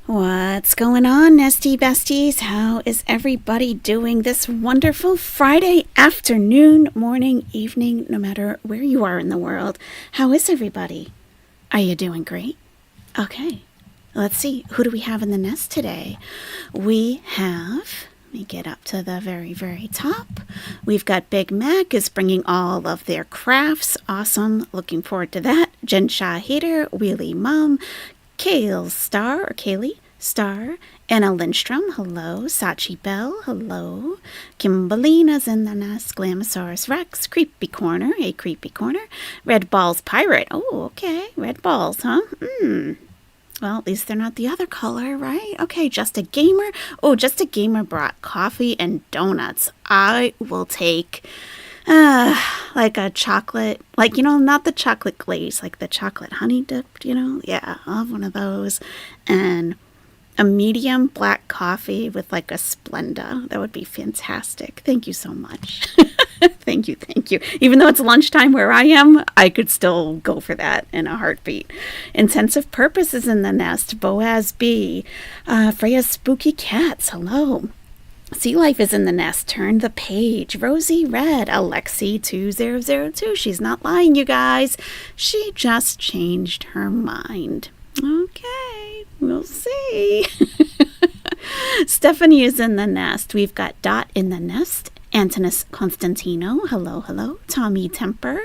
What's going on, Nesty Besties? How is everybody doing this wonderful Friday afternoon, morning, evening, no matter where you are in the world? How is everybody? Are you doing great? Okay, let's see. Who do we have in the nest today? We have... Let me get up to the very, very top. We've got Big Mac is bringing all of their crafts. Awesome. Looking forward to that. Jen Shah Hater, Wheelie Mom, Kale Star, or Kaylee Star, Anna Lindstrom, hello. Sachi Bell, hello. Kimberlina's in the nest. Glamosaurus Rex, Creepy Corner, hey Creepy Corner. Red Balls Pirate, oh, okay. Red Balls, huh? Well, at least they're not the other color, right? Okay, Just a Gamer. Oh, Just a Gamer brought coffee and donuts. I will take... like a chocolate, like, not the chocolate glaze, like the chocolate honey dipped, Yeah, I'll have one of those. And a medium black coffee with like a Splenda. That would be fantastic. Thank you so much. Thank you. Even though it's lunchtime where I am, I could still go for that in a heartbeat. Intensive Purpose is in the nest. Boaz B. Freya's Spooky Cats, hello. Sea Life is in the nest. Turn the page. Rosie Red. Alexi 2002. She's not lying, you guys. She just changed her mind. Okay, we'll see. Stephanie is in the nest. We've got Dot in the nest. Antonis Constantino. Hello. Tommy Temper.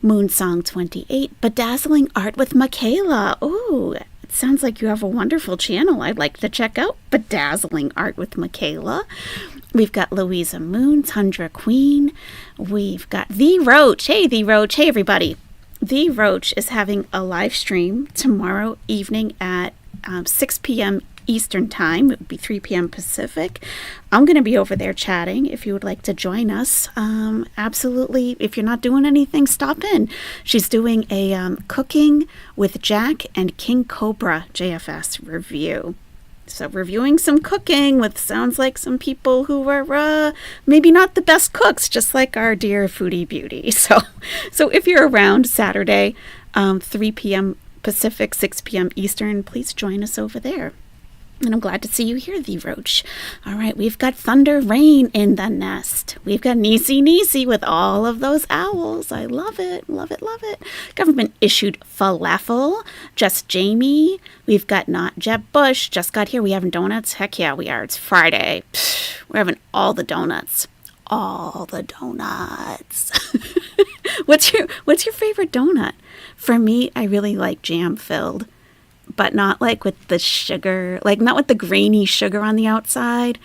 Moonsong 28. Bedazzling Art with Michaela. Ooh. Sounds like you have a wonderful channel I'd like to check out. Bedazzling Art with Michaela. We've got Louisa Moon, Tundra Queen. We've got The Roach. Hey, The Roach. Hey, everybody. The Roach is having a live stream tomorrow evening at 6 p.m. Eastern Time. It would be 3 p.m. Pacific. I'm going to be over there chatting if you would like to join us. Absolutely. If you're not doing anything, stop in. She's doing a Cooking with Jack and King Cobra JFS review. So reviewing some cooking with sounds like some people who are maybe not the best cooks, just like our dear Foodie Beauty. So if you're around Saturday, 3 p.m. Pacific, 6 p.m. Eastern, please join us over there. And I'm glad to see you here, The Roach. All right, we've got Thunder Rain in the nest. We've got Nisi with all of those owls. I love it. Government issued falafel. Just Jamie. We've got Not Jeb Bush. Just got here. We having donuts? Heck yeah, we are. It's Friday. We're having all the donuts. What's your favorite donut? For me, I really like jam filled. But not like with the sugar, like not with the grainy sugar on the outside.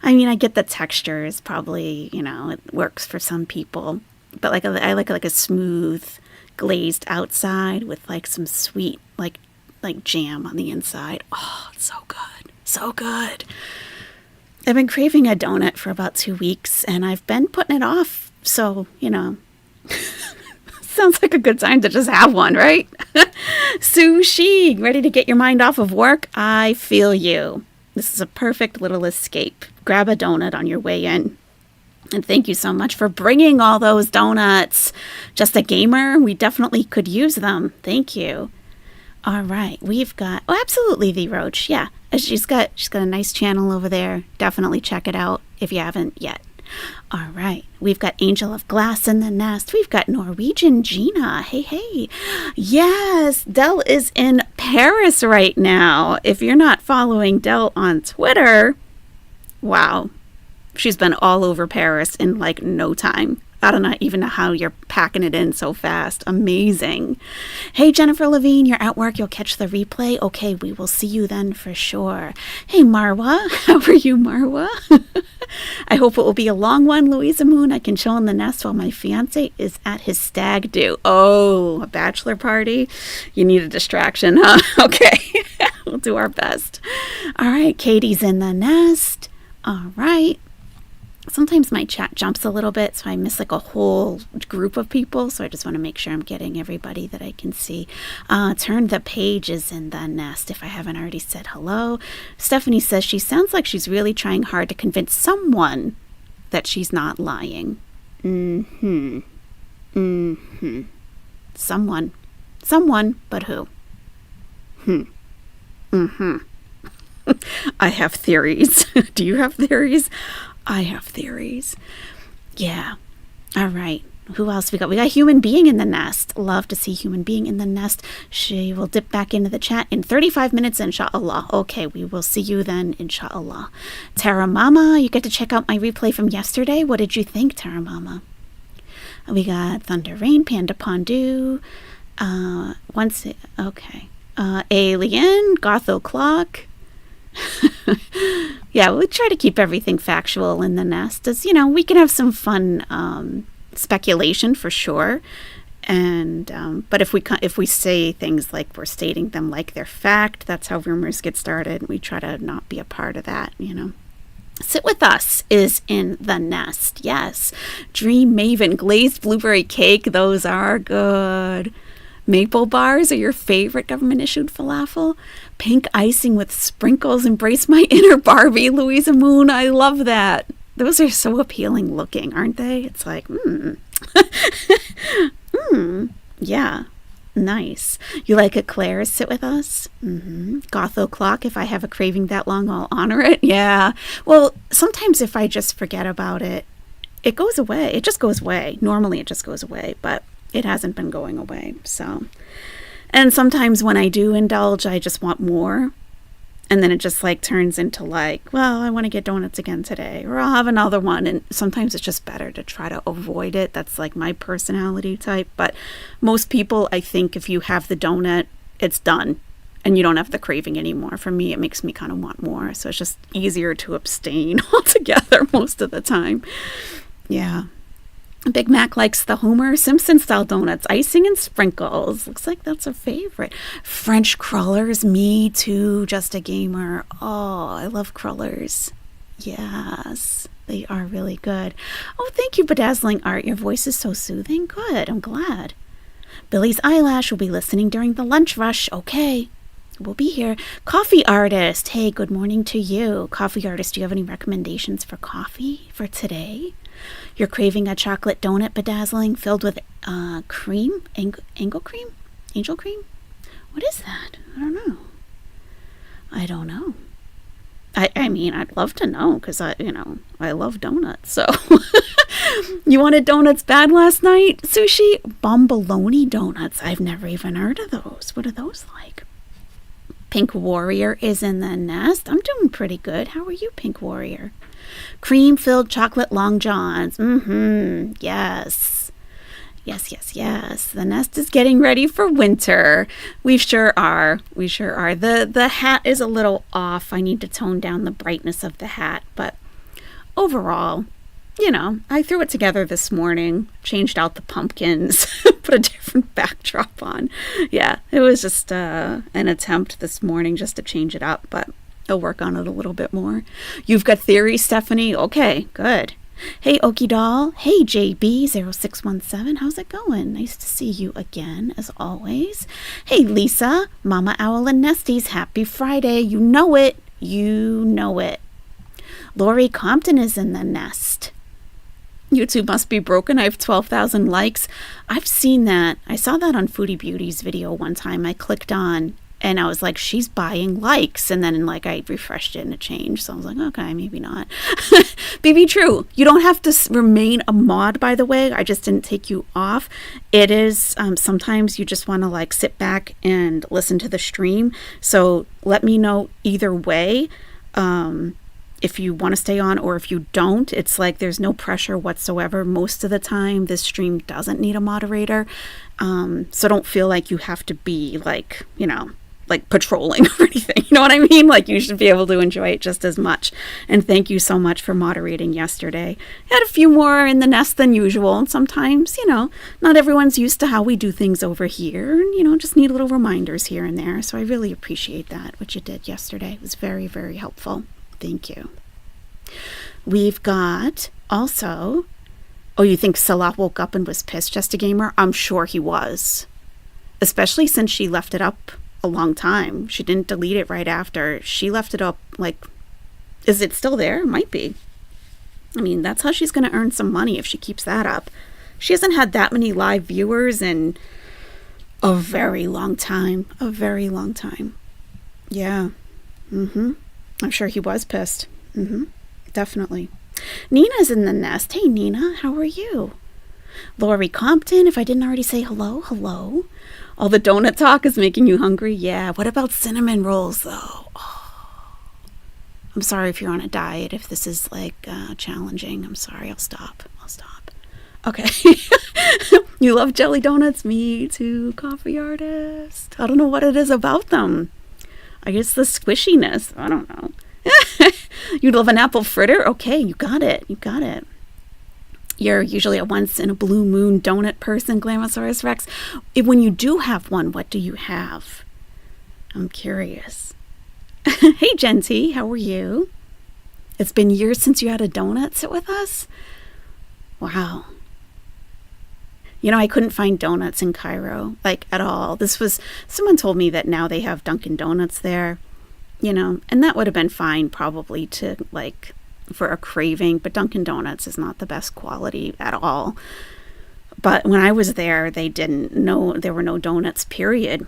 I mean, I get the texture is probably, it works for some people. But I like a smooth glazed outside with like some sweet, like jam on the inside. Oh, it's so good. So good. I've been craving a donut for about 2 weeks and I've been putting it off. So, sounds like a good time to just have one, right? Sushi, ready to get your mind off of work? I feel you. This is a perfect little escape. Grab a donut on your way in. And thank you so much for bringing all those donuts. Just a Gamer, we definitely could use them. Thank you. All right, we've got, absolutely, The Roach. Yeah, she's got a nice channel over there. Definitely check it out if you haven't yet. All right, we've got Angel of Glass in the nest. We've got Norwegian Gina. Hey. Yes, Dell is in Paris right now. If you're not following Dell on Twitter, wow. She's been all over Paris in like no time. I don't even know how you're packing it in so fast. Amazing. Hey, Jennifer Levine, you're at work. You'll catch the replay. Okay, we will see you then for sure. Hey, Marwa. How are you, Marwa? I hope it will be a long one, Louisa Moon. I can chill in the nest while my fiance is at his stag do. Oh, a bachelor party? You need a distraction, huh? Okay. We'll do our best. All right, Katie's in the nest. All right. Sometimes my chat jumps a little bit, so I miss like a whole group of people. So I just want to make sure I'm getting everybody that I can see. Turn the pages in the nest if I haven't already said hello. Stephanie says she sounds like she's really trying hard to convince someone that she's not lying. Someone, but who? I have theories. Do you have theories? I have theories. Yeah. All right. Who else we got? We got human being in the nest. Love to see human being in the nest. She will dip back into the chat in 35 minutes, inshallah. Okay, we will see you then, inshallah. Tara Mama, you get to check out my replay from yesterday. What did you think, Tara Mama? We got Thunder Rain, Panda Pondu. Alien, Gotho Clock. Yeah, we try to keep everything factual in the nest. As you know, we can have some fun speculation for sure, and but if we say things like we're stating them like they're fact, that's how rumors get started. We try to not be a part of that, you know. Sit with us is in the nest. Yes. Dream Maven, glazed blueberry cake, those are good. Maple bars are your favorite government-issued falafel. Pink icing with sprinkles, embrace my inner Barbie, Louisa Moon. I love that. Those are so appealing looking, aren't they? It's like, yeah, nice. You like eclairs? Sit with us? Gotho Clock, if I have a craving that long, I'll honor it. Yeah. Well, sometimes if I just forget about it, it goes away. It just goes away. Normally it just goes away, but it hasn't been going away. So, and sometimes when I do indulge, I just want more. And then it just like turns into like, well, I want to get donuts again today, or I'll have another one. And sometimes it's just better to try to avoid it. That's like my personality type. But most people, I think if you have the donut, it's done and you don't have the craving anymore. For me, it makes me kind of want more. So it's just easier to abstain altogether most of the time. Yeah. Big Mac likes the Homer Simpson style donuts, icing and sprinkles. Looks like that's a favorite. French crullers, me too, just a gamer. Oh, I love crullers. Yes, they are really good. Oh, thank you, Bedazzling Art. Your voice is so soothing. Good, I'm glad. Billy's Eyelash will be listening during the lunch rush. Okay, we'll be here. Coffee Artist. Hey, good morning to you. Coffee Artist, do you have any recommendations for coffee for today? You're craving a chocolate donut, Bedazzling, filled with cream? Angel cream? What is that? I don't know. I mean, I'd love to know because I love donuts. So, you wanted donuts bad last night, Sushi? Bomboloni donuts. I've never even heard of those. What are those like? Pink Warrior is in the nest. I'm doing pretty good. How are you, Pink Warrior? Cream-filled chocolate long johns. Yes. Yes. The nest is getting ready for winter. We sure are. The hat is a little off. I need to tone down the brightness of the hat. But overall, you know, I threw it together this morning, changed out the pumpkins, put a different backdrop on. Yeah, it was just an attempt this morning just to change it up, but I'll work on it a little bit more. You've got theories, Stephanie? Okay, good. Hey, Okie Doll. Hey, JB0617. How's it going? Nice to see you again, as always. Hey, Lisa. Mama Owl and Nesties. Happy Friday. You know it. Lori Compton is in the nest. YouTube must be broken. I have 12,000 likes. I've seen that. I saw that on Foodie Beauty's video one time. I clicked on and I was like, she's buying likes. And then like I refreshed it and it changed. So I was like, okay, maybe not. BB True. You don't have to remain a mod, by the way. I just didn't take you off. It is sometimes you just want to like sit back and listen to the stream. So let me know either way. If you want to stay on or if you don't. It's like there's no pressure whatsoever. Most of the time, this stream doesn't need a moderator. So don't feel like you have to be like, like patrolling or anything. You know what I mean? Like you should be able to enjoy it just as much. And thank you so much for moderating yesterday. Had a few more in the nest than usual. And sometimes, not everyone's used to how we do things over here. And, just need little reminders here and there. So I really appreciate that, what you did yesterday. It was very, very helpful. Thank you. We've got also, you think Salah woke up and was pissed, Just a Gamer? I'm sure he was. Especially since she left it up a long time. She didn't delete it right after. She left it up, is it still there? It might be. I mean, that's how she's going to earn some money if she keeps that up. She hasn't had that many live viewers in a very long time. Yeah. I'm sure he was pissed. Definitely. Nina's in the nest. Hey, Nina, how are you? Lori Compton, if I didn't already say hello, hello. All the donut talk is making you hungry? Yeah. What about cinnamon rolls, though? Oh. I'm sorry if you're on a diet. If this is, like, challenging, I'm sorry. I'll stop. Okay. You love jelly donuts? Me too, coffee artist. I don't know what it is about them. I guess the squishiness. I don't know. You'd love an apple fritter? Okay, you got it. You're usually a once in a blue moon donut person, Glamosaurus Rex. When you do have one, what do you have? I'm curious. Hey, Genty, how are you? It's been years since you had a donut sit with us? Wow. You know, I couldn't find donuts in Cairo, like, at all. Someone told me that now they have Dunkin' Donuts there, you know, and that would have been fine probably to, like, for a craving, but Dunkin' Donuts is not the best quality at all. But when I was there, they didn't know, there were no donuts, period,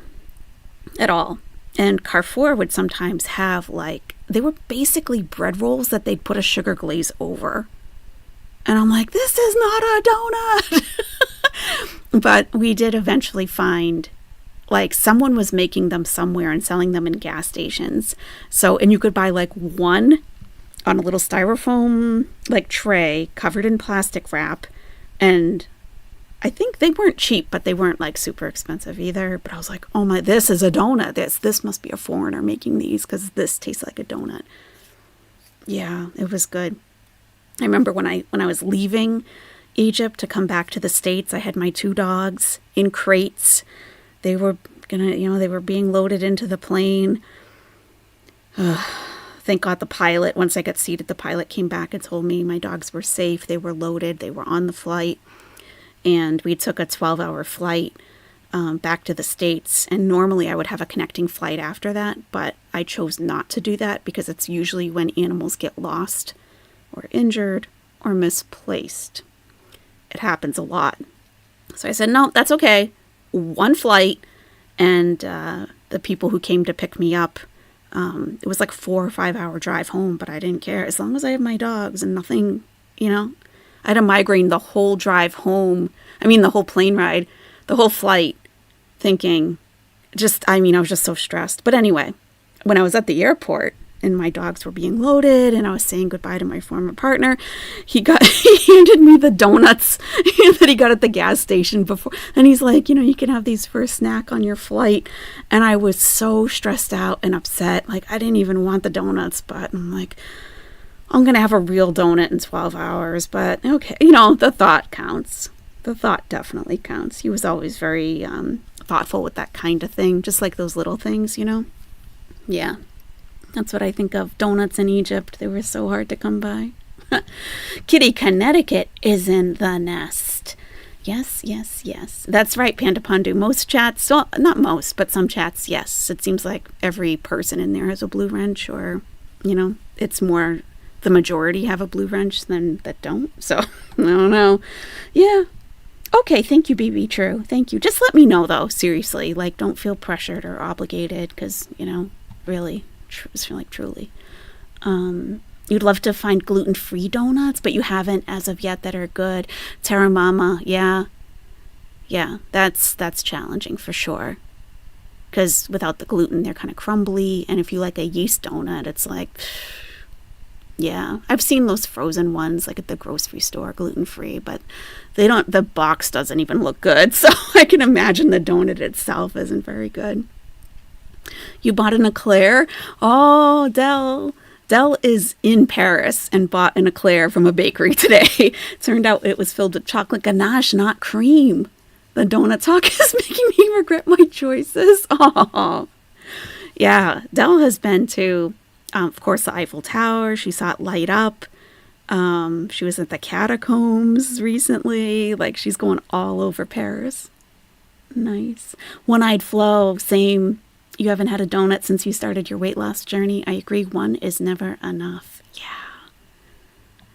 at all. And Carrefour would sometimes have, like, they were basically bread rolls that they'd put a sugar glaze over. And I'm like, this is not a donut. But we did eventually find, like, someone was making them somewhere and selling them in gas stations. So, and you could buy, like, one on a little styrofoam, like, tray covered in plastic wrap. And I think they weren't cheap, but they weren't, like, super expensive either. But I was like, oh my, this is a donut. This must be a foreigner making these, because this tastes like a donut. Yeah, it was good. I remember when I was leaving Egypt to come back to the States, I had my 2 dogs in crates. They were they were being loaded into the plane. Thank God the pilot, once I got seated, the pilot came back and told me my dogs were safe. They were loaded. They were on the flight. And we took a 12-hour flight back to the States. And normally I would have a connecting flight after that, but I chose not to do that because it's usually when animals get lost or injured or misplaced. It happens a lot. So I said, no, that's okay. One flight. And the people who came to pick me up, it was like 4 or 5 hour drive home, but I didn't care. As long as I have my dogs and nothing, you know. I had a migraine the whole drive home. I mean, the whole plane ride, the whole flight, thinking, I was just so stressed. But anyway, when I was at the airport, and my dogs were being loaded, and I was saying goodbye to my former partner, he handed me the donuts that he got at the gas station before. And he's like, you can have these for a snack on your flight. And I was so stressed out and upset. Like, I didn't even want the donuts, but I'm like, I'm going to have a real donut in 12 hours. But okay, the thought counts. The thought definitely counts. He was always very thoughtful with that kind of thing, just like those little things, Yeah. That's what I think of. Donuts in Egypt. They were so hard to come by. Kitty, Connecticut is in the nest. Yes. That's right, Panda Pandu. Most chats, well, not most, but some chats, yes. It seems like every person in there has a blue wrench, or, it's more the majority have a blue wrench than that don't. So, I don't know. Yeah. Okay, thank you, BB True. Thank you. Just let me know, though, seriously. Like, don't feel pressured or obligated, because, really... truly. You'd love to find gluten-free donuts, but you haven't as of yet that are good. Terra Mama, yeah, that's challenging for sure. Because without the gluten, they're kind of crumbly, and if you like a yeast donut, it's like, yeah. I've seen those frozen ones, like at the grocery store, gluten-free, but the box doesn't even look good, so I can imagine the donut itself isn't very good. You bought an eclair? Oh, Dell is in Paris and bought an eclair from a bakery today. Turned out it was filled with chocolate ganache, not cream. The donut talk is making me regret my choices. Oh, yeah. Dell has been to, of course, the Eiffel Tower. She saw it light up. She was at the catacombs recently. Like, she's going all over Paris. Nice. One-Eyed Flo, same. You haven't had a donut since you started your weight loss journey. I agree. One is never enough.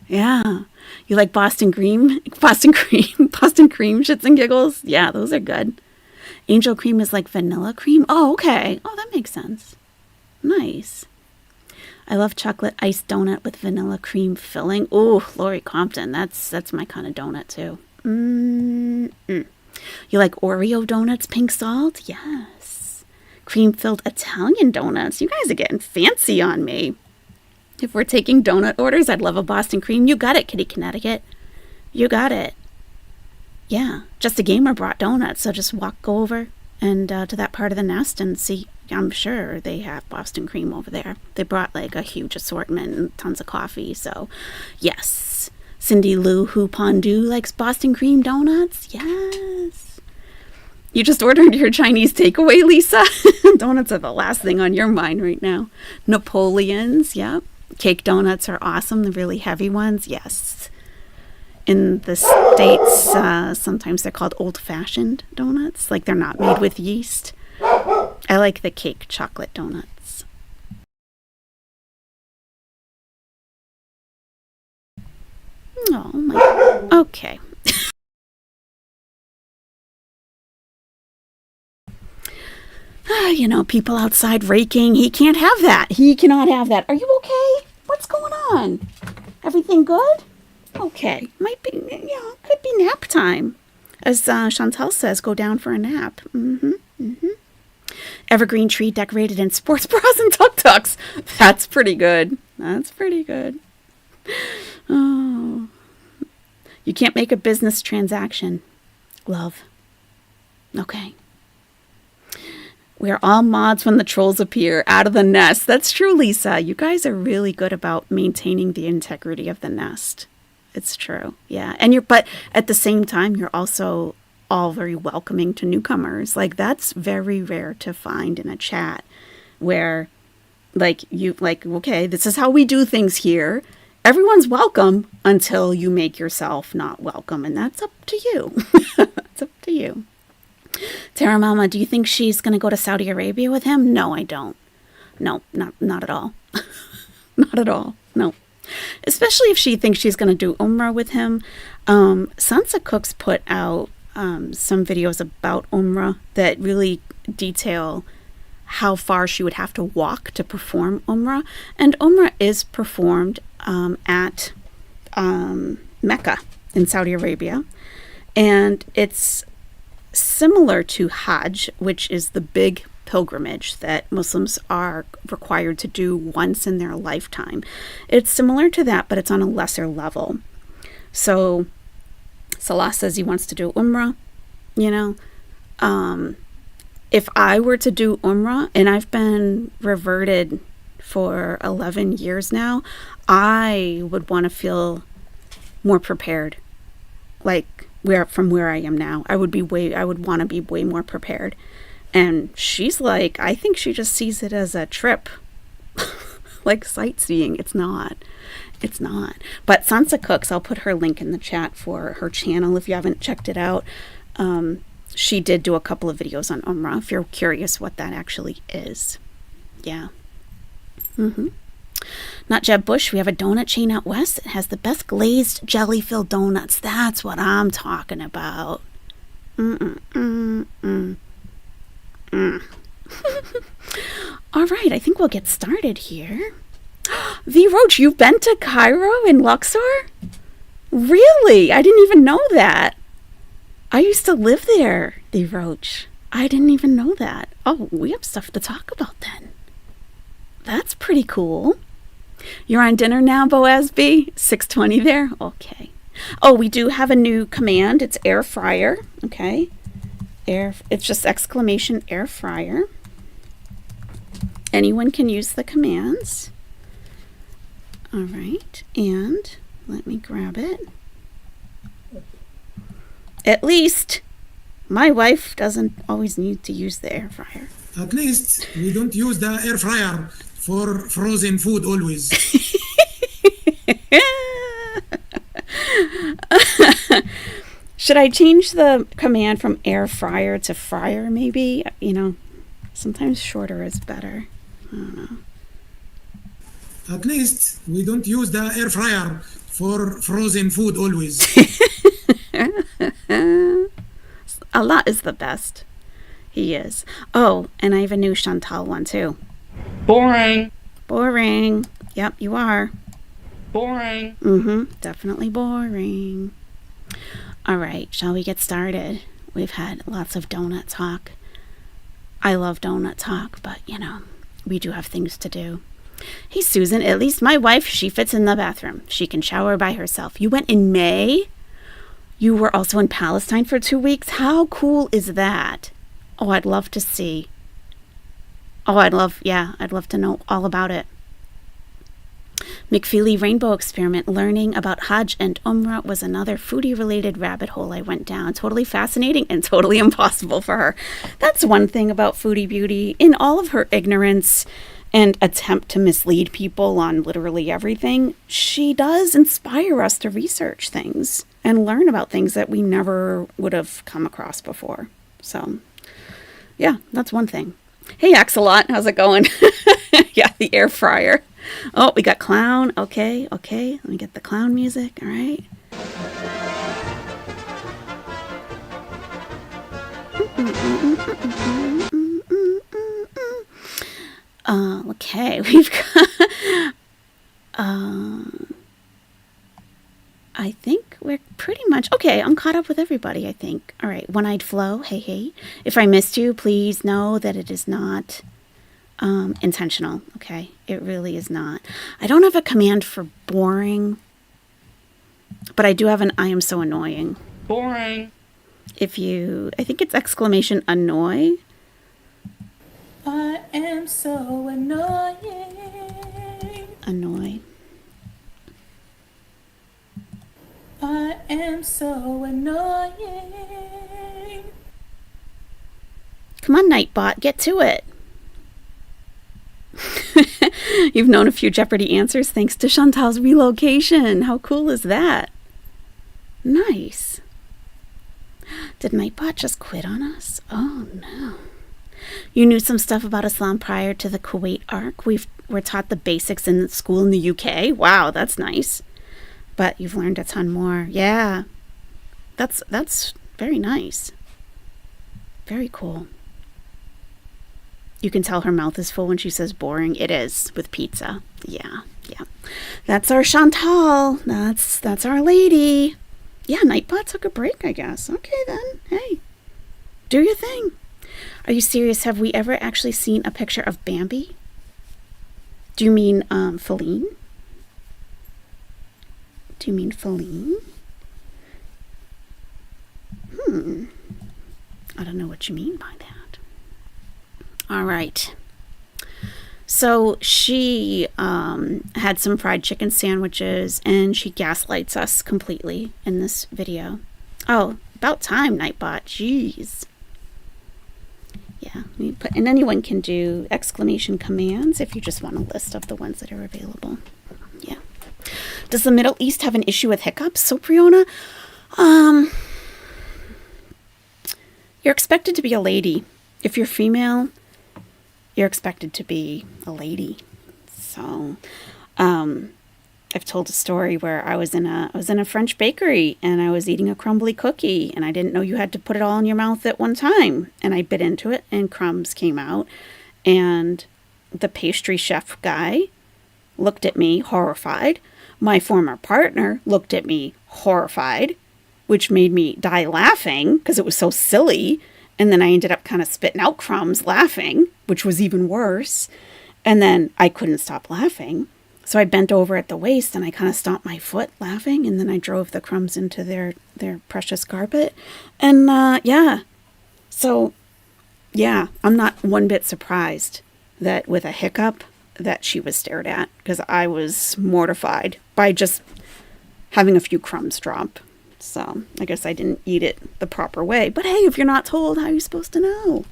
Yeah. You like Boston cream, shits and giggles. Yeah, those are good. Angel cream is like vanilla cream. Oh, okay. Oh, that makes sense. Nice. I love chocolate iced donut with vanilla cream filling. Ooh, Lori Compton. That's my kind of donut too. Mm-mm. You like Oreo donuts, pink salt? Yes. Cream-filled Italian donuts. You guys are getting fancy on me. If we're taking donut orders, I'd love a Boston cream. You got it, Kitty, Connecticut. You got it. Yeah, Just a Gamer brought donuts, so just go over and to that part of the nest and see. I'm sure they have Boston cream over there. They brought like a huge assortment and tons of coffee, so yes. Cindy Lou Who Pondu likes Boston cream donuts. Yes. You just ordered your Chinese takeaway, Lisa? Donuts are the last thing on your mind right now. Napoleons, yep. Cake donuts are awesome, the really heavy ones, yes. In the States, sometimes they're called old-fashioned donuts, like they're not made with yeast. I like the cake chocolate donuts. Oh my, okay. You know, people outside raking, he can't have that. He cannot have that. Are you okay? What's going on? Everything good? Okay. Might be, could be nap time. As Chantal says, go down for a nap. Evergreen tree decorated in sports bras and tuk-tuks. That's pretty good. That's pretty good. Oh. You can't make a business transaction. Love. Okay. We are all mods when the trolls appear out of the nest. That's true, Lisa. You guys are really good about maintaining the integrity of the nest. It's true. Yeah. But at the same time, you're also all very welcoming to newcomers. Like, that's very rare to find in a chat where okay, this is how we do things here. Everyone's welcome until you make yourself not welcome. And that's up to you. That's up to you. Tara Mama, do you think she's going to go to Saudi Arabia with him? No, I don't. No, not at all. Not at all. No. Especially if she thinks she's going to do Umrah with him. Sansa Cooks put out some videos about Umrah that really detail how far she would have to walk to perform Umrah. And Umrah is performed at Mecca in Saudi Arabia. And it's similar to Hajj, which is the big pilgrimage that Muslims are required to do once in their lifetime. It's similar to that, but it's on a lesser level. So Salah says he wants to do Umrah, if I were to do Umrah, and I've been reverted for 11 years now, I would want to feel more prepared. Like from where I am now, I would want to be way more prepared. And she's like, I think she just sees it as a trip, like sightseeing. It's not. But Sansa Cooks, I'll put her link in the chat for her channel if you haven't checked it out. She did do a couple of videos on Umrah, if you're curious what that actually is. Yeah. Not Jeb Bush, we have a donut chain out west. It has the best glazed jelly-filled donuts. That's what I'm talking about. All right, I think we'll get started here. V. Roach, you've been to Cairo and Luxor? Really? I didn't even know that. I used to live there, V. Roach. I didn't even know that. Oh, we have stuff to talk about then. That's pretty cool. You're on dinner now, Boaz B? 6:20 there? Okay. Oh, we do have a new command. It's air fryer. Okay. It's just exclamation air fryer. Anyone can use the commands. All right. And let me grab it. At least my wife doesn't always need to use the air fryer. At least we don't use the air fryer for frozen food always. Should I change the command from air fryer to fryer maybe? Sometimes shorter is better. I don't know. At least we don't use the air fryer for frozen food always. Allah is the best. He is. Oh, and I have a new Chantal one too. Boring. Boring. Yep, you are. Boring. Definitely boring. All right, shall we get started? We've had lots of donut talk. I love donut talk, but we do have things to do. Hey, Susan, at least my wife, she fits in the bathroom. She can shower by herself. You went in May? You were also in Palestine for 2 weeks? How cool is that? Oh, I'd love to see. Oh, I'd love to know all about it. McFeely Rainbow Experiment, learning about Hajj and Umrah was another foodie-related rabbit hole I went down. Totally fascinating and totally impossible for her. That's one thing about Foodie Beauty. In all of her ignorance and attempt to mislead people on literally everything, she does inspire us to research things and learn about things that we never would have come across before. So, yeah, that's one thing. Hey, Axelot, how's it going? Yeah, the air fryer. Oh, we got clown. Okay. Let me get the clown music. All right. Okay, we've got... I think we're pretty much... Okay, I'm caught up with everybody, I think. All right, One-Eyed Flo, hey. If I missed you, please know that it is not... intentional, okay? It really is not. I don't have a command for boring, but I do have an I am so annoying. Boring. I think it's exclamation annoy. I am so annoying. Annoy. I am so annoying. Come on, Nightbot, get to it. You've known a few Jeopardy answers thanks to Chantal's relocation. How cool is that? Nice. Did Nightbot just quit on us? Oh, no. You knew some stuff about Islam prior to the Kuwait arc. We're taught the basics in school in the UK. Wow, that's nice. But you've learned a ton more. Yeah. That's very nice. Very cool. You can tell her mouth is full when she says boring. It is, with pizza. Yeah. That's our Chantal. That's our lady. Yeah, Nightbot took a break, I guess. Okay, then. Hey, do your thing. Are you serious? Have we ever actually seen a picture of Bambi? Do you mean, Feline? Do you mean Feline? I don't know what you mean by that. All right. So she had some fried chicken sandwiches, and she gaslights us completely in this video. Oh, about time, Nightbot. Jeez. Yeah, and anyone can do exclamation commands if you just want a list of the ones that are available. Yeah. Does the Middle East have an issue with hiccups, Sopriona? You're expected to be a lady. If you're female, you're expected to be a lady. So, I've told a story where I was in a French bakery and I was eating a crumbly cookie and I didn't know you had to put it all in your mouth at one time. And I bit into it and crumbs came out. And the pastry chef guy looked at me horrified. My former partner looked at me horrified, which made me die laughing because it was so silly. And then I ended up kind of spitting out crumbs laughing, which was even worse. And then I couldn't stop laughing. So I bent over at the waist and I kind of stomped my foot laughing. And then I drove the crumbs into their precious carpet. And yeah. So yeah, I'm not one bit surprised that with a hiccup that she was stared at, because I was mortified by just having a few crumbs drop. So I guess I didn't eat it the proper way. But hey, if you're not told, how are you supposed to know?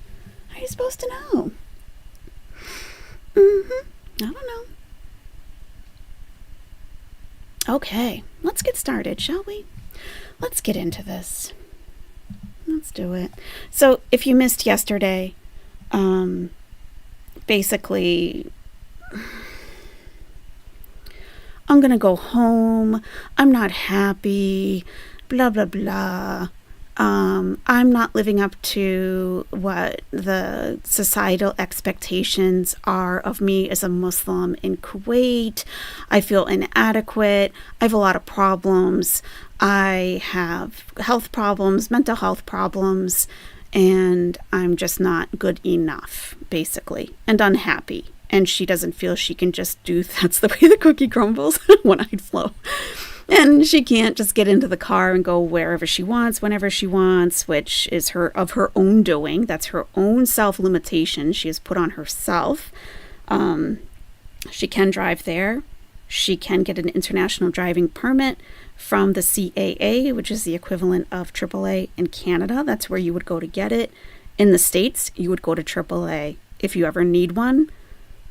How are you supposed to know? I don't know. Okay, let's get started, shall we? Let's get into this. Let's do it. So if you missed yesterday, basically, I'm going to go home. I'm not happy. Blah, blah, blah. I'm not living up to what the societal expectations are of me as a Muslim in Kuwait. I feel inadequate. I have a lot of problems. I have health problems, mental health problems, and I'm just not good enough, basically, and unhappy. And she doesn't feel she can just do, that's the way the cookie crumbles, one-eyed flow. And she can't just get into the car and go wherever she wants, whenever she wants, which is of her own doing. That's her own self-limitation she has put on herself. She can drive there. She can get an international driving permit from the CAA, which is the equivalent of AAA in Canada. That's where you would go to get it. In the States, you would go to AAA. If you ever need one,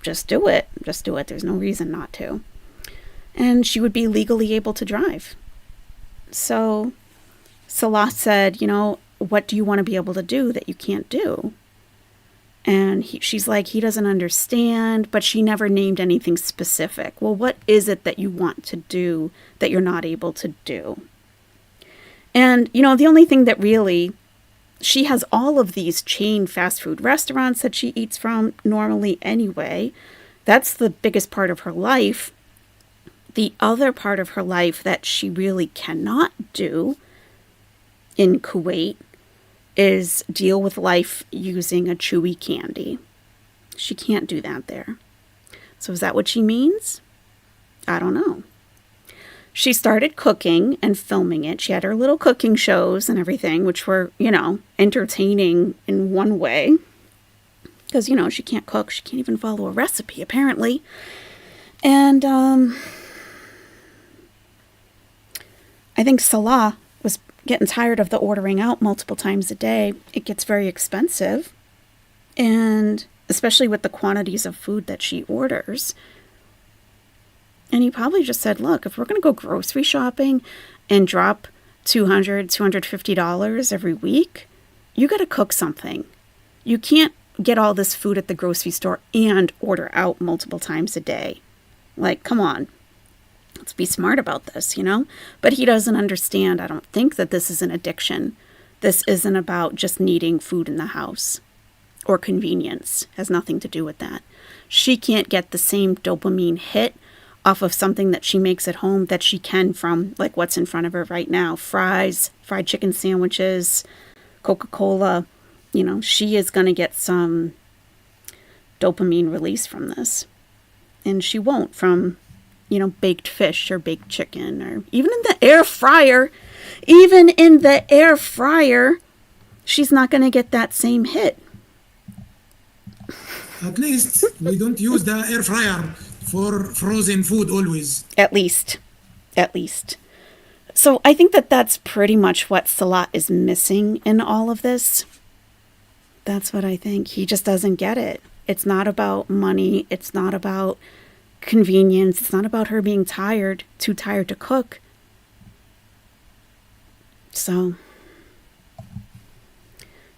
just do it. Just do it. There's no reason not to. And she would be legally able to drive. So Salah said, what do you want to be able to do that you can't do? And she's like, he doesn't understand, but she never named anything specific. Well, what is it that you want to do that you're not able to do? And, the only thing that really, she has all of these chain fast food restaurants that she eats from normally anyway. That's the biggest part of her life. The other part of her life that she really cannot do in Kuwait is deal with life using a chewy candy. She can't do that there. So is that what she means? I don't know. She started cooking and filming it. She had her little cooking shows and everything, which were, entertaining in one way. Because, she can't cook. She can't even follow a recipe, apparently. And, I think Salah was getting tired of the ordering out multiple times a day. It gets very expensive. And especially with the quantities of food that she orders. And he probably just said, look, if we're going to go grocery shopping and drop $200, $250 every week, you got to cook something. You can't get all this food at the grocery store and order out multiple times a day. Like, come on. Let's be smart about this, But he doesn't understand, I don't think, that this is an addiction. This isn't about just needing food in the house or convenience. It has nothing to do with that. She can't get the same dopamine hit off of something that she makes at home that she can from, like, what's in front of her right now. Fries, fried chicken sandwiches, Coca-Cola. She is going to get some dopamine release from this. And she won't from baked fish or baked chicken, or even in the air fryer. Even in the air fryer, she's not going to get that same hit. At least we don't use the air fryer for frozen food always. At least. So I think that that's pretty much what Salah is missing in all of this. That's what I think. He just doesn't get it. It's not about money. It's not about convenience. It's not about her being too tired to cook. So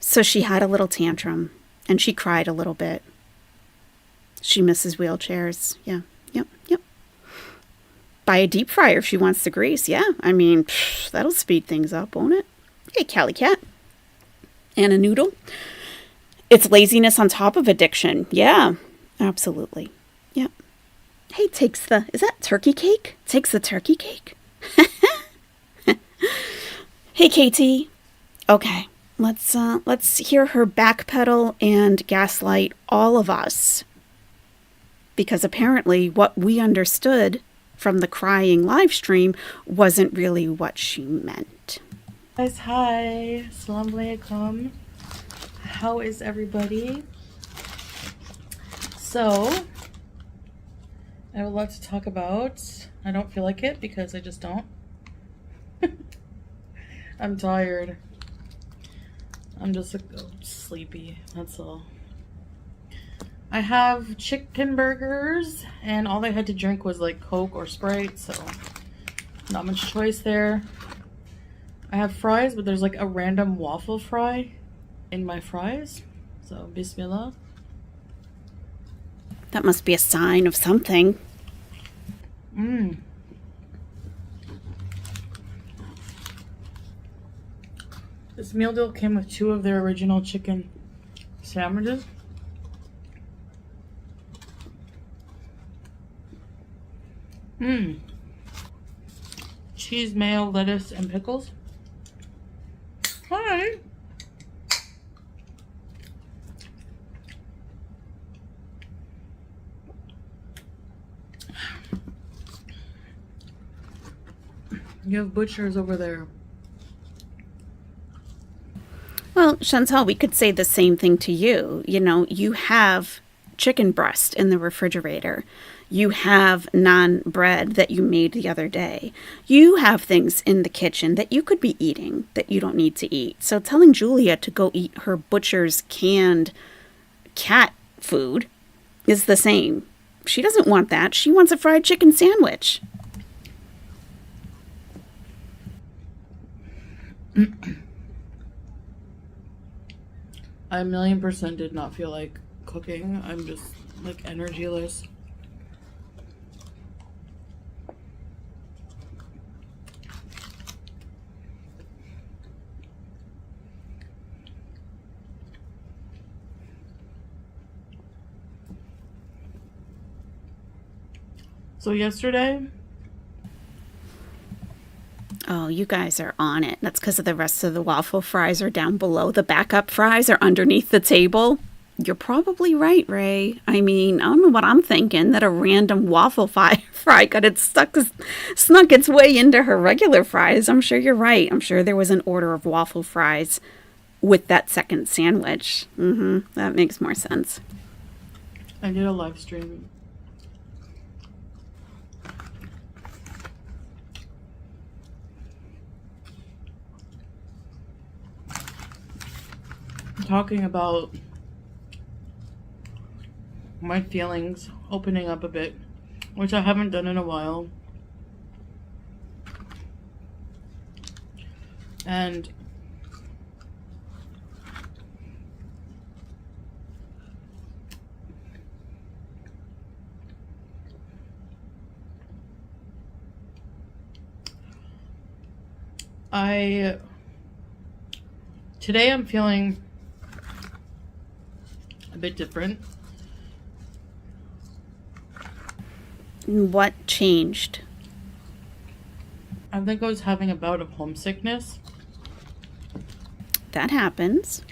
she had a little tantrum and she cried a little bit. She misses wheelchairs. Yeah. Yep. Buy a deep fryer if she wants the grease. Yeah. I mean, that'll speed things up, won't it? Hey, Cali Cat. And a noodle. It's laziness on top of addiction. Yeah, absolutely. Yep. Hey, is that turkey cake? Takes the turkey cake? Hey, KT. Okay, let's hear her backpedal and gaslight all of us. Because apparently what we understood from the crying live stream wasn't really what she meant. Guys, hi. Assalamu alaikum. How is everybody? So, I have a lot to talk about. I don't feel like it because I just don't. I'm tired. I'm just sleepy. That's all. I have chicken burgers and all I had to drink was like Coke or Sprite, so not much choice there. I have fries, but there's like a random waffle fry in my fries. So, bismillah. That must be a sign of something. This meal deal came with 2 of their original chicken sandwiches. Cheese, mayo, lettuce, and pickles. Hi. You have butchers over there. Well, Chantal, we could say the same thing to you. You know, you have chicken breast in the refrigerator. You have naan bread that you made the other day. You have things in the kitchen that you could be eating that you don't need to eat. So telling Julia to go eat her butcher's canned cat food is the same. She doesn't want that. She wants a fried chicken sandwich. I 1,000,000% did not feel like cooking. I'm just like energyless. So yesterday, Oh, you guys are on it. That's because of the rest of the waffle fries are down below. The backup fries are underneath the table. You're probably right, Ray. I mean, I don't know what I'm thinking, that a random waffle fry got it snuck its way into her regular fries. I'm sure you're right. I'm sure there was an order of waffle fries with that second sandwich. That makes more sense. I did a live stream. Talking about my feelings, opening up a bit, which I haven't done in a while. And today I'm feeling a bit different. What changed? I think I was having a bout of homesickness. That happens.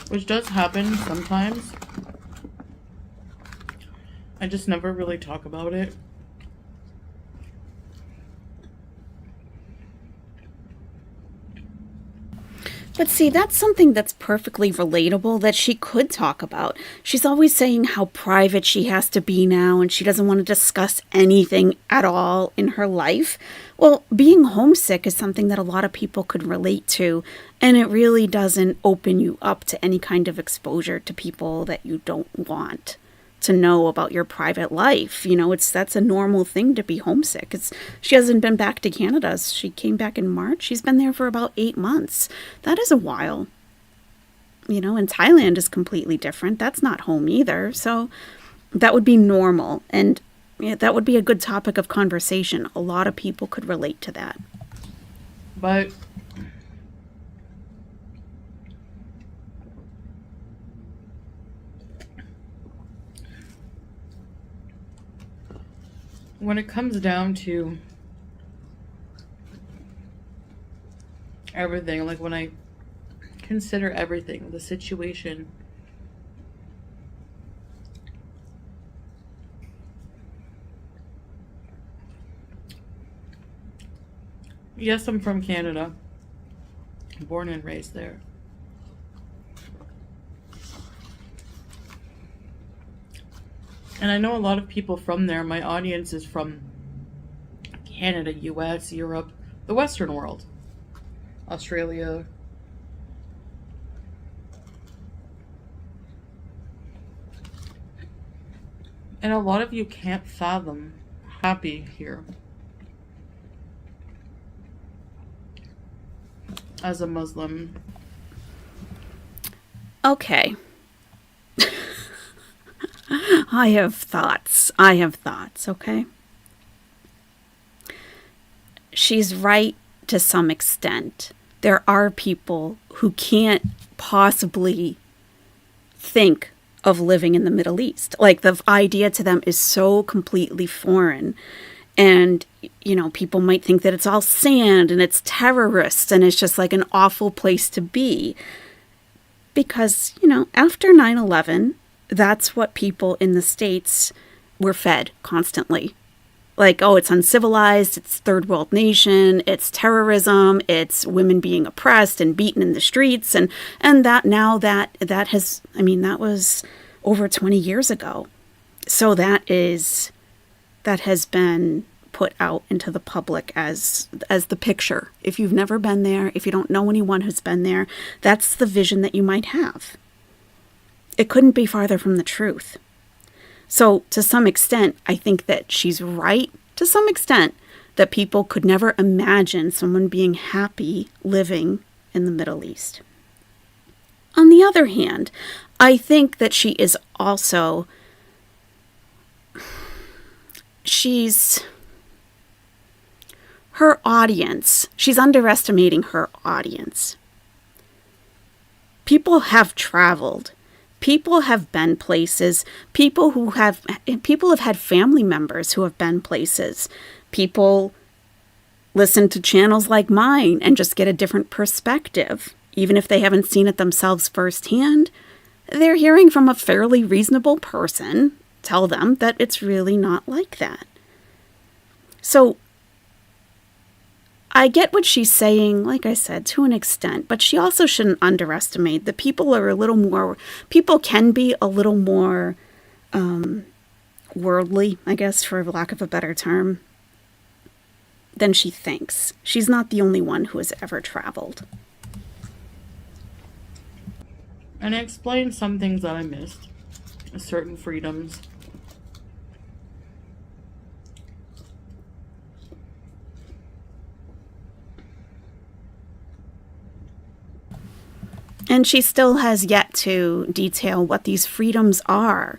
Which does happen sometimes. I just never really talk about it. But see, that's something that's perfectly relatable that she could talk about. She's always saying how private she has to be now and she doesn't want to discuss anything at all in her life. Well, being homesick is something that a lot of people could relate to, and it really doesn't open you up to any kind of exposure to people that you don't want to know about your private life. You know, that's a normal thing to be homesick. She hasn't been back to Canada. She came back in March. She's been there for about 8 months. That is a while. You know, and Thailand is completely different. That's not home either. So that would be normal. And yeah, that would be a good topic of conversation. A lot of people could relate to that. But when it comes down to everything, like when I consider everything, the situation, yes, I'm from Canada, born and raised there. And I know a lot of people from there. My audience is from Canada, US, Europe, the Western world, Australia. And a lot of you can't fathom happy here. as a Muslim. Okay. I have thoughts, okay? She's right to some extent. There are people who can't possibly think of living in the Middle East. Like, the idea to them is so completely foreign. And, you know, people might think that it's all sand and it's terrorists and it's just like an awful place to be. Because, you know, after 9/11, that's what people in the States were fed constantly. Like, oh, it's uncivilized, it's third world nation, it's terrorism, it's women being oppressed and beaten in the streets. And that now that has, I mean, that was over 20 years ago. So that has been put out into the public as the picture. If you've never been there, if you don't know anyone who's been there, that's the vision that you might have. It couldn't be farther from the truth. So to some extent, I think that she's right to some extent that people could never imagine someone being happy living in the Middle East. On the other hand, I think that she is also, her audience, she's underestimating her audience. People have traveled. People have been places. People have had family members who have been places. People listen to channels like mine and just get a different perspective. Even if they haven't seen it themselves firsthand, they're hearing from a fairly reasonable person tell them that it's really not like that. So I get what she's saying, like I said, to an extent, but she also shouldn't underestimate that people can be a little more worldly, I guess, for lack of a better term, than she thinks. She's not the only one who has ever traveled. And I explained some things that I missed, certain freedoms. And she still has yet to detail what these freedoms are.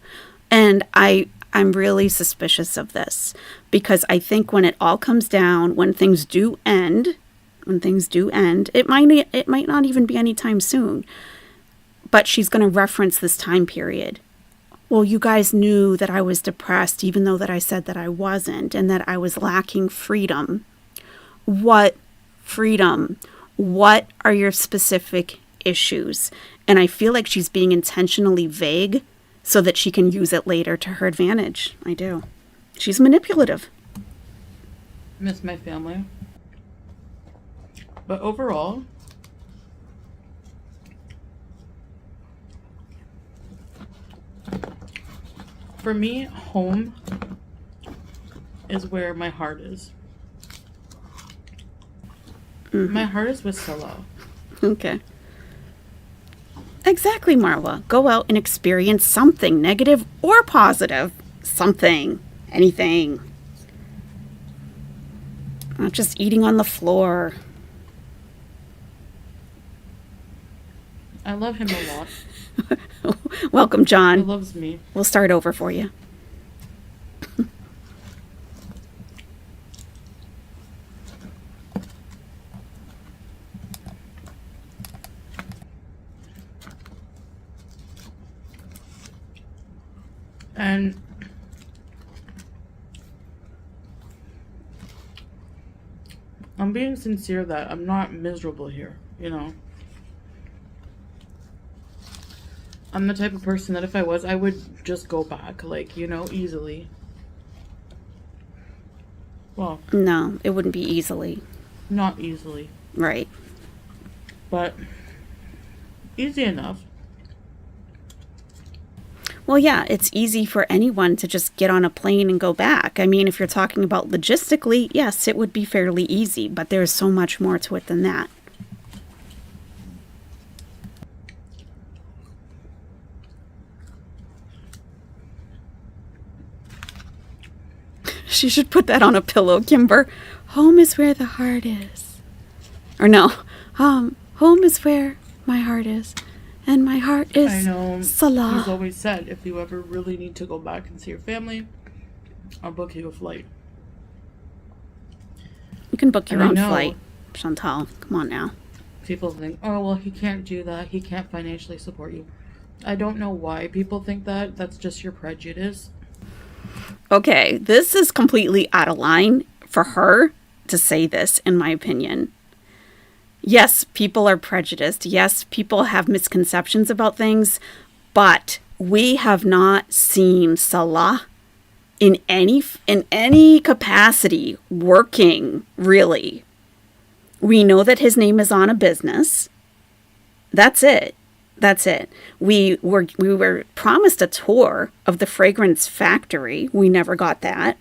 And I'm really suspicious of this, because I think when it all comes down, when things do end, it might not even be anytime soon. But she's going to reference this time period. Well, you guys knew that I was depressed, even though that I said that I wasn't, and that I was lacking freedom. What freedom? What are your specific issues? And I feel like she's being intentionally vague so that she can use it later to her advantage. I do. She's manipulative. Miss my family. But overall, for me, home is where my heart is. Mm-hmm. My heart is with Salah. Okay. Exactly, Marwa. Go out and experience something, negative or positive. Something. Anything. Not just eating on the floor. I love him a lot. Welcome, John. He loves me. We'll start over for you. And I'm being sincere that I'm not miserable here, you know. I'm the type of person that if I was, I would just go back, like, you know, easily. Well, no, it wouldn't be easily. Not easily. Right. But easy enough. Well, yeah, it's easy for anyone to just get on a plane and go back. I mean, if you're talking about logistically, yes, it would be fairly easy, but there's so much more to it than that. She should put that on a pillow, Kimber. Home is where the heart is. Or no, Home is where my heart is, and my heart is I know. Salah. He's always said, if you ever really need to go back and see your family, I'll book you a flight. You can book your And I own know flight, Chantal. Come on now. people think, oh, well, he can't do that. He can't financially support you. I don't know why people think that. That's just your prejudice. Okay, this is completely out of line for her to say this, in my opinion. Yes, people are prejudiced. Yes, people have misconceptions about things, but we have not seen Salah in any capacity working, really. We know that his name is on a business. That's it. That's it. We were promised a tour of the fragrance factory. We never got that.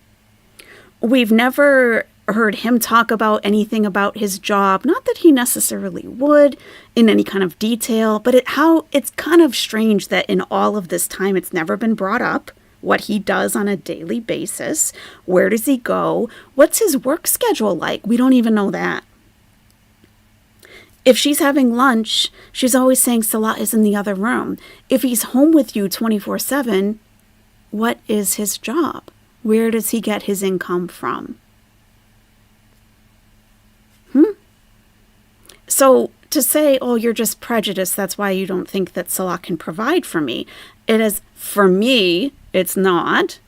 We've never heard him talk about anything about his job. Not that he necessarily would in any kind of detail, but it's kind of strange that in all of this time it's never been brought up what he does on a daily basis. Where does he go? What's his work schedule like? We don't even know that. If she's having lunch, she's always saying Salah is in the other room. If he's home with you 24/7, what is his job? Where does he get his income from? So to say, oh, you're just prejudiced, that's why you don't think that Salah can provide for me. It is, for me, it's not.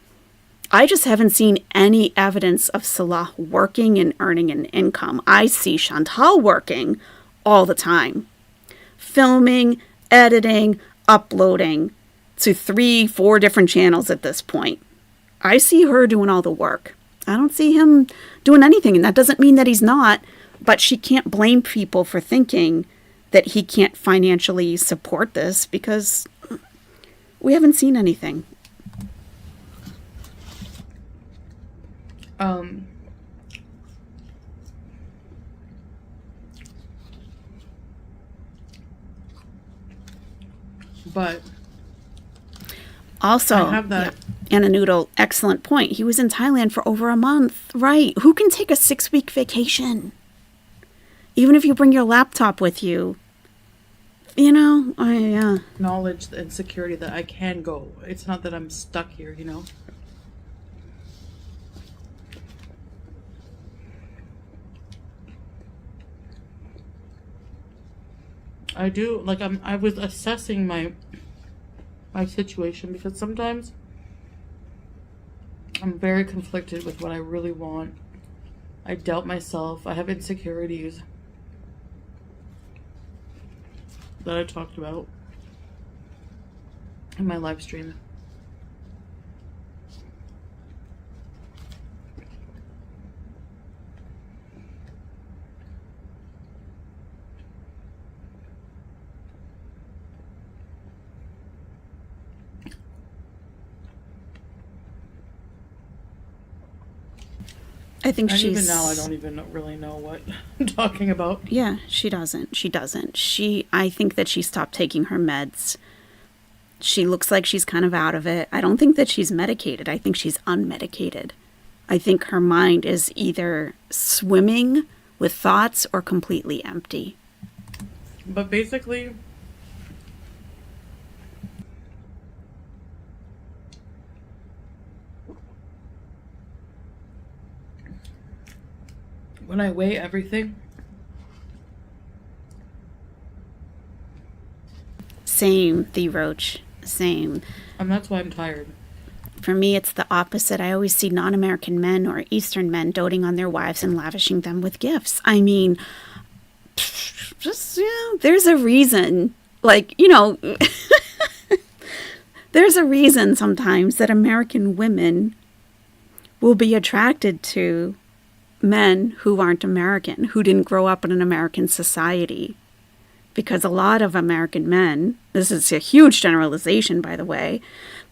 I just haven't seen any evidence of Salah working and earning an income. I see Chantal working all the time. Filming, editing, uploading to 3-4 different channels at this point. I see her doing all the work. I don't see him doing anything, and that doesn't mean that he's not, but she can't blame people for thinking that he can't financially support this because we haven't seen anything. But also, I have that. Yeah, Anna Noodle, excellent point. He was in Thailand for over a month. Right. Who can take a 6-week vacation? Even if you bring your laptop with you. You know, Knowledge and security that I can go. It's not that I'm stuck here, you know? I do, like, I was assessing my situation because sometimes I'm very conflicted with what I really want. I doubt myself. I have insecurities that I talked about in my live stream. I think And she's... even now, I don't even really know what I'm talking about. Yeah, she doesn't. I think that she stopped taking her meds. She looks like she's kind of out of it. I don't think that she's medicated. I think she's unmedicated. I think her mind is either swimming with thoughts or completely empty. But basically, when I weigh everything, Same, the Roach. Same. and that's why I'm tired. For me, it's the opposite. I always see non-American men or Eastern men doting on their wives and lavishing them with gifts. I mean, just, there's a reason. Like, there's a reason sometimes that American women will be attracted to men who aren't American, who didn't grow up in an American society. Because a lot of American men, this is a huge generalization, by the way,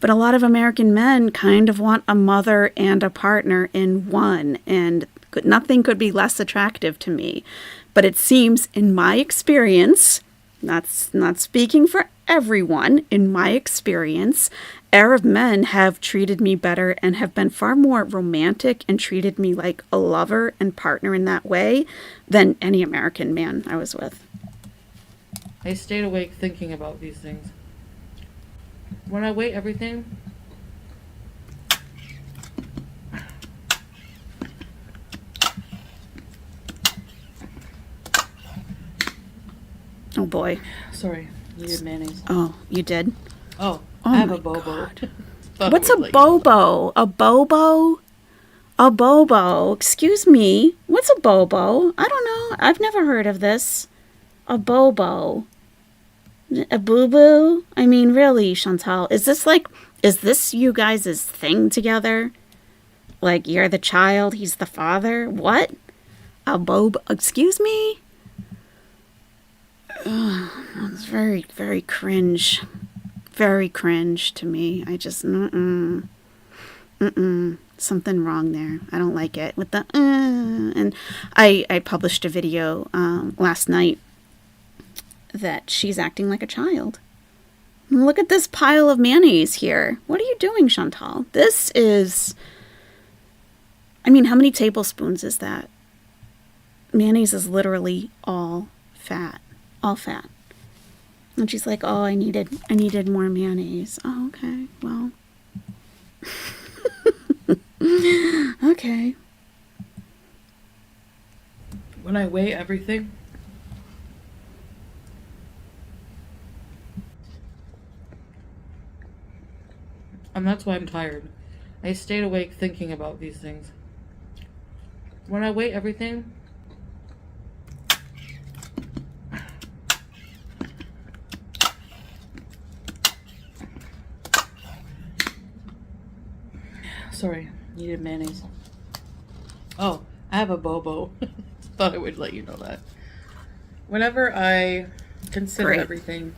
but a lot of American men kind of want a mother and a partner in one, and nothing could be less attractive to me. But it seems, in my experience, not speaking for everyone, in my experience, Arab men have treated me better and have been far more romantic and treated me like a lover and partner in that way than any American man I was with. I stayed awake thinking about these things. When I weigh everything, Oh boy. sorry, needed mayonnaise. Oh, you did? Oh, Oh I have my a bobo. God. Thought What's I a would let you know. bobo? A bobo? A bobo. Excuse me. What's a bobo? I don't know. I've never heard of this. A bobo. A boo-boo? I mean, really, Chantal, is this you guys' thing together? Like, you're the child, he's the father? What? A bobo? Excuse me? Ugh, it's very, very cringe. Very cringe to me. I just, something wrong there. I don't like it. With the, and I published a video last night that she's acting like a child. Look at this pile of mayonnaise here. What are you doing, Chantal? This is, I mean, how many tablespoons is that? Mayonnaise is literally all fat. All fat. And she's like, oh, I needed more mayonnaise. Oh, okay. Well. Okay. When I weigh everything, and that's why I'm tired. I stayed awake thinking about these things. When I weigh everything, sorry, needed mayonnaise. Oh, I have a bobo. Thought I would let you know that. Whenever I consider Great. everything,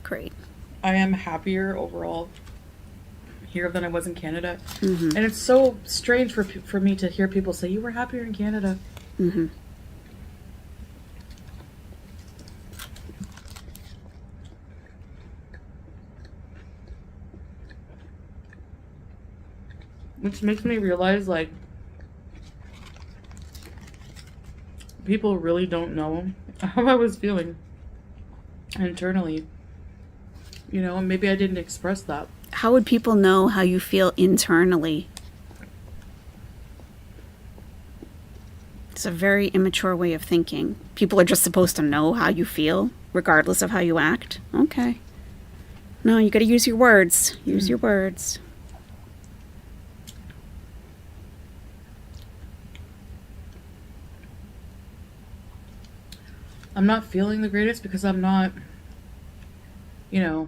Great. I am happier overall here than I was in Canada. Mm-hmm. And it's so strange for me to hear people say, you were happier in Canada. Mm-hmm. Which makes me realize, like, people really don't know how I was feeling internally. You know, and maybe I didn't express that. How would people know how you feel internally? It's a very immature way of thinking. People are just supposed to know how you feel, regardless of how you act. Okay. No, you gotta use your words. Use your words. I'm not feeling the greatest because I'm not, you know,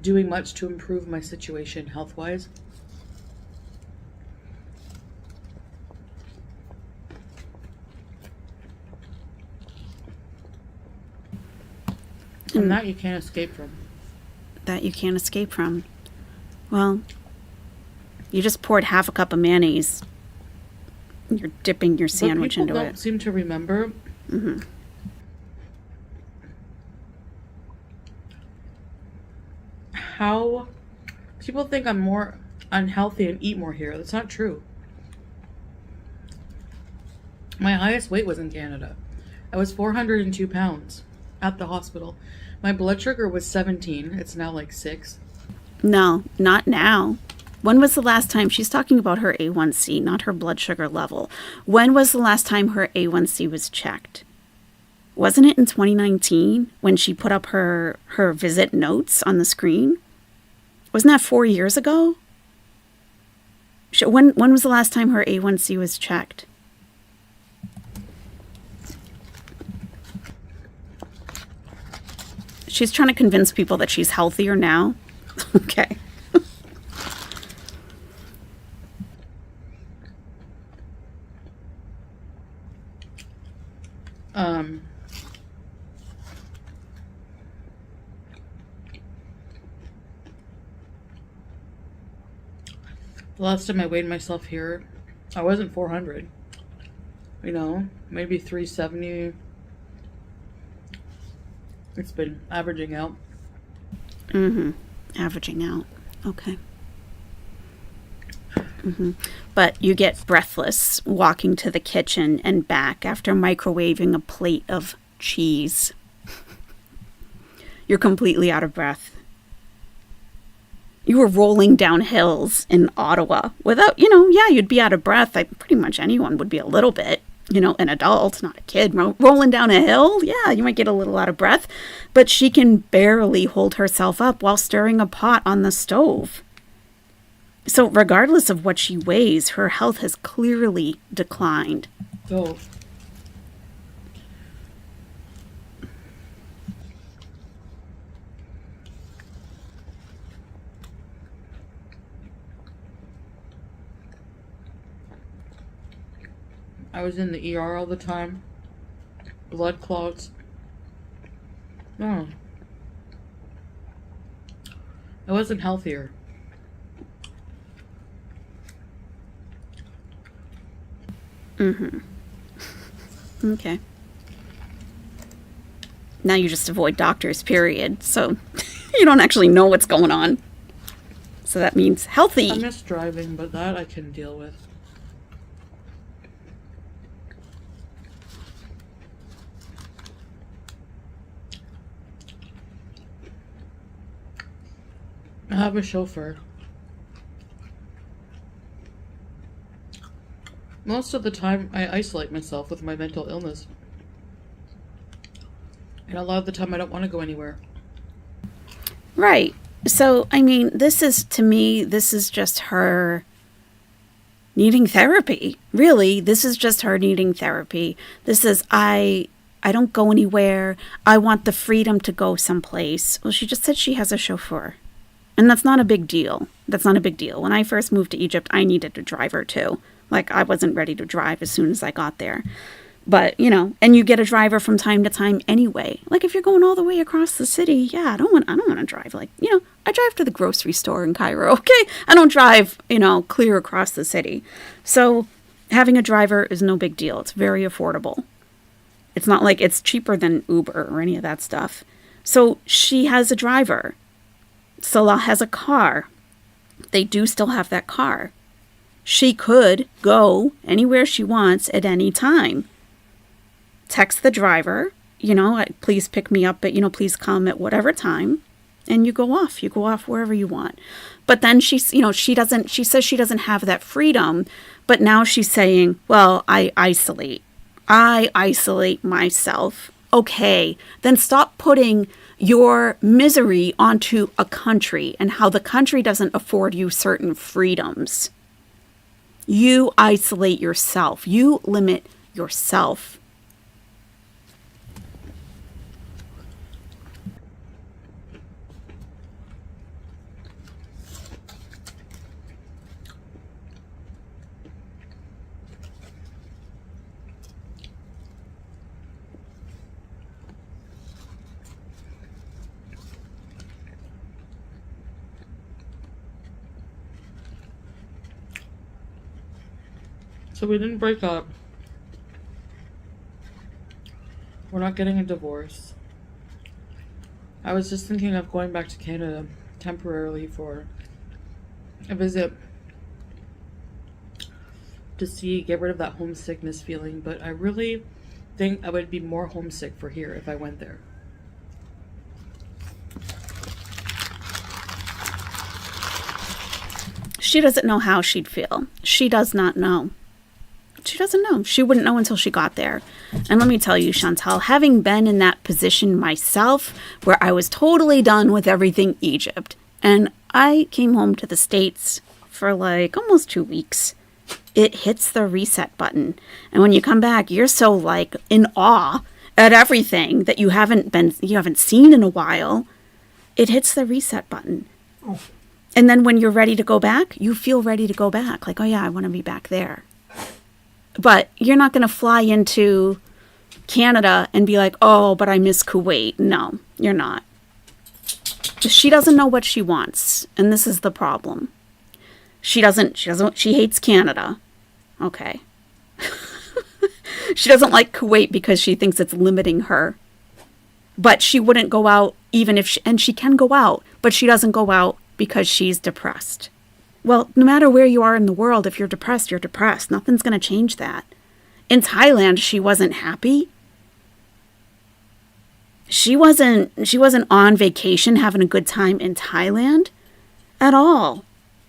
doing much to improve my situation health-wise. And that you can't escape from. That you can't escape from. Well, you just poured half a cup of mayonnaise. You're dipping your sandwich But into people don't it. seem to remember Mm-hmm. how people think I'm more unhealthy and eat more here. That's not true. My highest weight was in Canada. I was 402 pounds at the hospital. My blood sugar was 17. It's now like 6. No, not now. When was the last time? She's talking about her A1C, not her blood sugar level. When was the last time her A1C was checked? Wasn't it in 2019 when she put up her visit notes on the screen? Wasn't that 4 years ago? When was the last time her A1C was checked? She's trying to convince people that she's healthier now. Okay. The last time I weighed myself here, I wasn't 400. You know, maybe 370. It's been averaging out. Mm-hmm. Averaging out. Okay. Mm-hmm. But you get breathless walking to the kitchen and back after microwaving a plate of cheese. you're completely out of breath. You were rolling down hills in Ottawa without, yeah, you'd be out of breath. Pretty much anyone would be a little bit, an adult, not a kid. Rolling down a hill, yeah, you might get a little out of breath. But she can barely hold herself up while stirring a pot on the stove. So regardless of what she weighs, her health has clearly declined. Oh. I was in the ER all the time. Blood clots. Oh. I wasn't healthier. Mm-hmm. Okay. Now you just avoid doctors, period. So you don't actually know what's going on. So that means healthy. I miss driving, but that I can deal with. I have a chauffeur. Most of the time, I isolate myself with my mental illness. And a lot of the time, I don't want to go anywhere. Right. So, I mean, this is just her needing therapy. Really, this is just her needing therapy. This is, I don't go anywhere. I want the freedom to go someplace. Well, she just said she has a chauffeur. And that's not a big deal. That's not a big deal. When I first moved to Egypt, I needed a driver too. Like, I wasn't ready to drive as soon as I got there. But, and you get a driver from time to time anyway. Like, if you're going all the way across the city, yeah, I don't want to drive. Like, I drive to the grocery store in Cairo, okay? I don't drive, clear across the city. So having a driver is no big deal. It's very affordable. It's not like it's cheaper than Uber or any of that stuff. So she has a driver. Salah has a car. They do still have that car. She could go anywhere she wants at any time. Text the driver, please pick me up at, please come at whatever time. And you go off. You go off wherever you want. But then she says she doesn't have that freedom. But now she's saying, well, I isolate myself. Okay, then stop putting your misery onto a country and how the country doesn't afford you certain freedoms. You isolate yourself. You limit yourself. So we didn't break up. We're not getting a divorce. I was just thinking of going back to Canada temporarily for a visit to get rid of that homesickness feeling, but I really think I would be more homesick for here if I went there. She doesn't know how she'd feel. She does not know. She doesn't know. She wouldn't know until she got there. And let me tell you, Chantal, having been in that position myself, where I was totally done with everything Egypt, and I came home to the States for like almost 2 weeks, it hits the reset button. And when you come back, you're so like in awe at everything that you haven't seen in a while. It hits the reset button. Oh. And then when you're ready to go back, you feel ready to go back. Like, oh yeah, I want to be back there. But you're not going to fly into Canada and be like, oh, but I miss Kuwait. No, you're not. She doesn't know what she wants. And this is the problem. She hates Canada. Okay. She doesn't like Kuwait because she thinks it's limiting her. But she wouldn't go out even if and she can go out, but she doesn't go out because she's depressed. Well, no matter where you are in the world, if you're depressed, you're depressed. Nothing's going to change that. In Thailand, she wasn't happy. She wasn't on vacation having a good time in Thailand at all.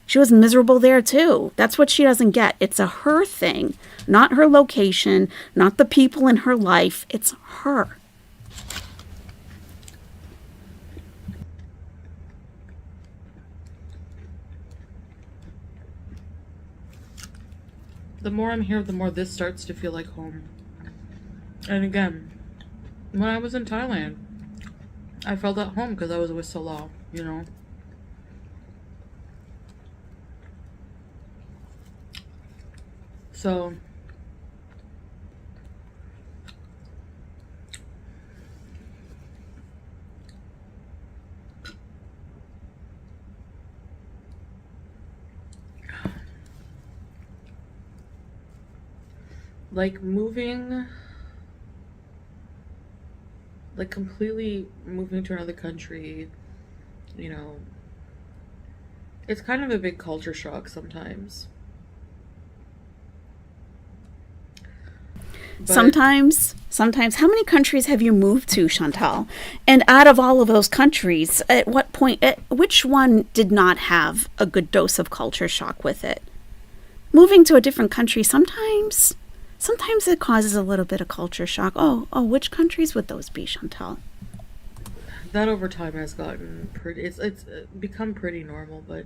She was miserable there too. That's what she doesn't get. It's a her thing, not her location, not the people in her life. It's her. The more I'm here, the more this starts to feel like home. And again, when I was in Thailand, I felt at home because I was with Salah, you know. So like moving, like completely moving to another country, you know, it's kind of a big culture shock sometimes. But Sometimes, how many countries have you moved to, Chantal? And out of all of those countries, at what point, which one did not have a good dose of culture shock with it? Moving to a different country, sometimes it causes a little bit of culture shock. Oh, which countries would those be, Chantal? that over time has gotten pretty, it's become pretty normal. But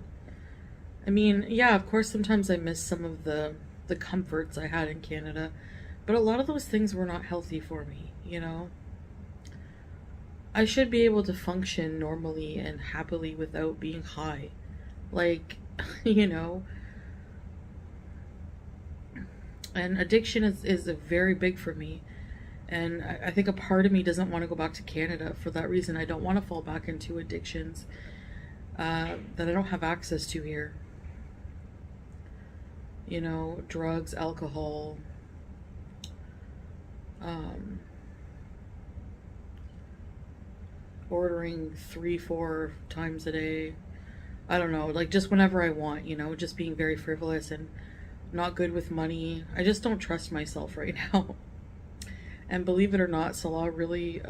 I mean, yeah, of course, sometimes I miss some of the comforts I had in Canada. But a lot of those things were not healthy for me, you know? I should be able to function normally and happily without being high. Like, you know? And addiction is very big for me. And I think a part of me doesn't want to go back to Canada for that reason. I don't want to fall back into addictions that I don't have access to here. You know, drugs, alcohol, ordering 3-4 times a day. I don't know, like just whenever I want, you know, just being very frivolous and not good with money. I just don't trust myself right now. And believe it or not, Salah really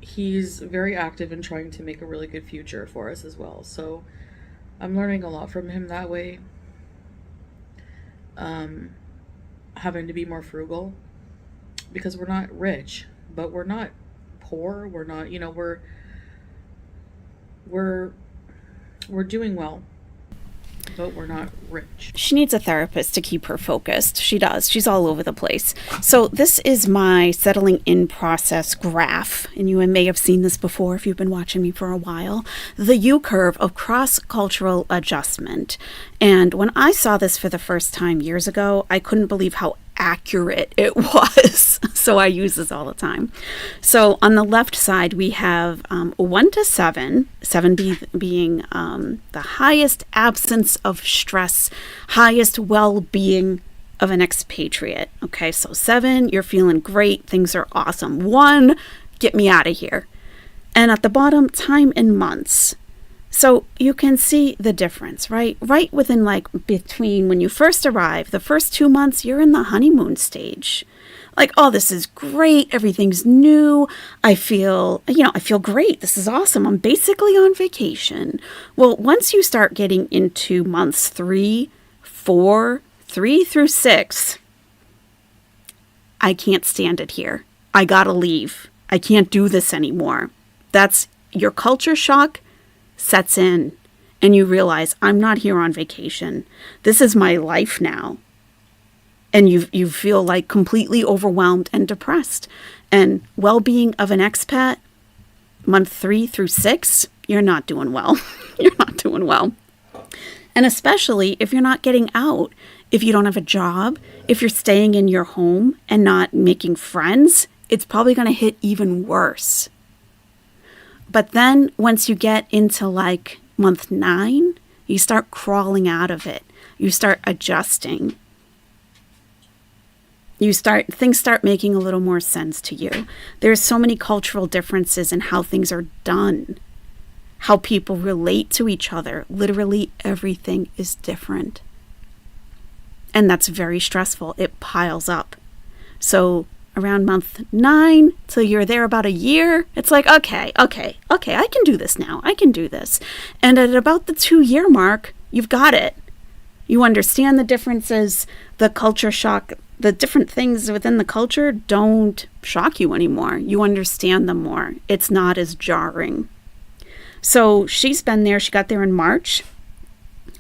he's very active in trying to make a really good future for us as well. So I'm learning a lot from him that way. Having to be more frugal because we're not rich, but we're not poor. We're not, you know, we're doing well, but we're not rich. She needs a therapist to keep her focused. She does. She's all over the place. So this is my settling in process graph. And you may have seen this before if you've been watching me for a while. The U-curve of cross-cultural adjustment. And when I saw this for the first time years ago, I couldn't believe how accurate it was. So I use this all the time. So on the left side, we have 1 to 7, 7 being the highest absence of stress, highest well-being of an expatriate. Okay, so 7, you're feeling great, things are awesome. 1, get me out of here. And at the bottom, time in months. So you can see the difference, right? Right within like between when you first arrive, the first 2 months, you're in the honeymoon stage. Like, oh, this is great. Everything's new. I feel great. This is awesome. I'm basically on vacation. Well, once you start getting into months 3, 4, 3 through 6, I can't stand it here. I gotta leave. I can't do this anymore. That's your culture shock sets in and you realize I'm not here on vacation. This is my life now. And you feel like completely overwhelmed and depressed. And well-being of an expat, month 3 through 6, you're not doing well. You're not doing well. And especially if you're not getting out, if you don't have a job, if you're staying in your home and not making friends, it's probably going to hit even worse. But then once you get into like month 9, you start crawling out of it. You start adjusting. Things start making a little more sense to you. There's so many cultural differences in how things are done, how people relate to each other. Literally everything is different. And that's very stressful. It piles up. So around month 9 till you're there about a year, it's like, okay, I can do this now. I can do this. And at about the 2-year mark, you've got it. You understand the differences, the culture shock, the different things within the culture don't shock you anymore. You understand them more. It's not as jarring. So she's been there. She got there in March.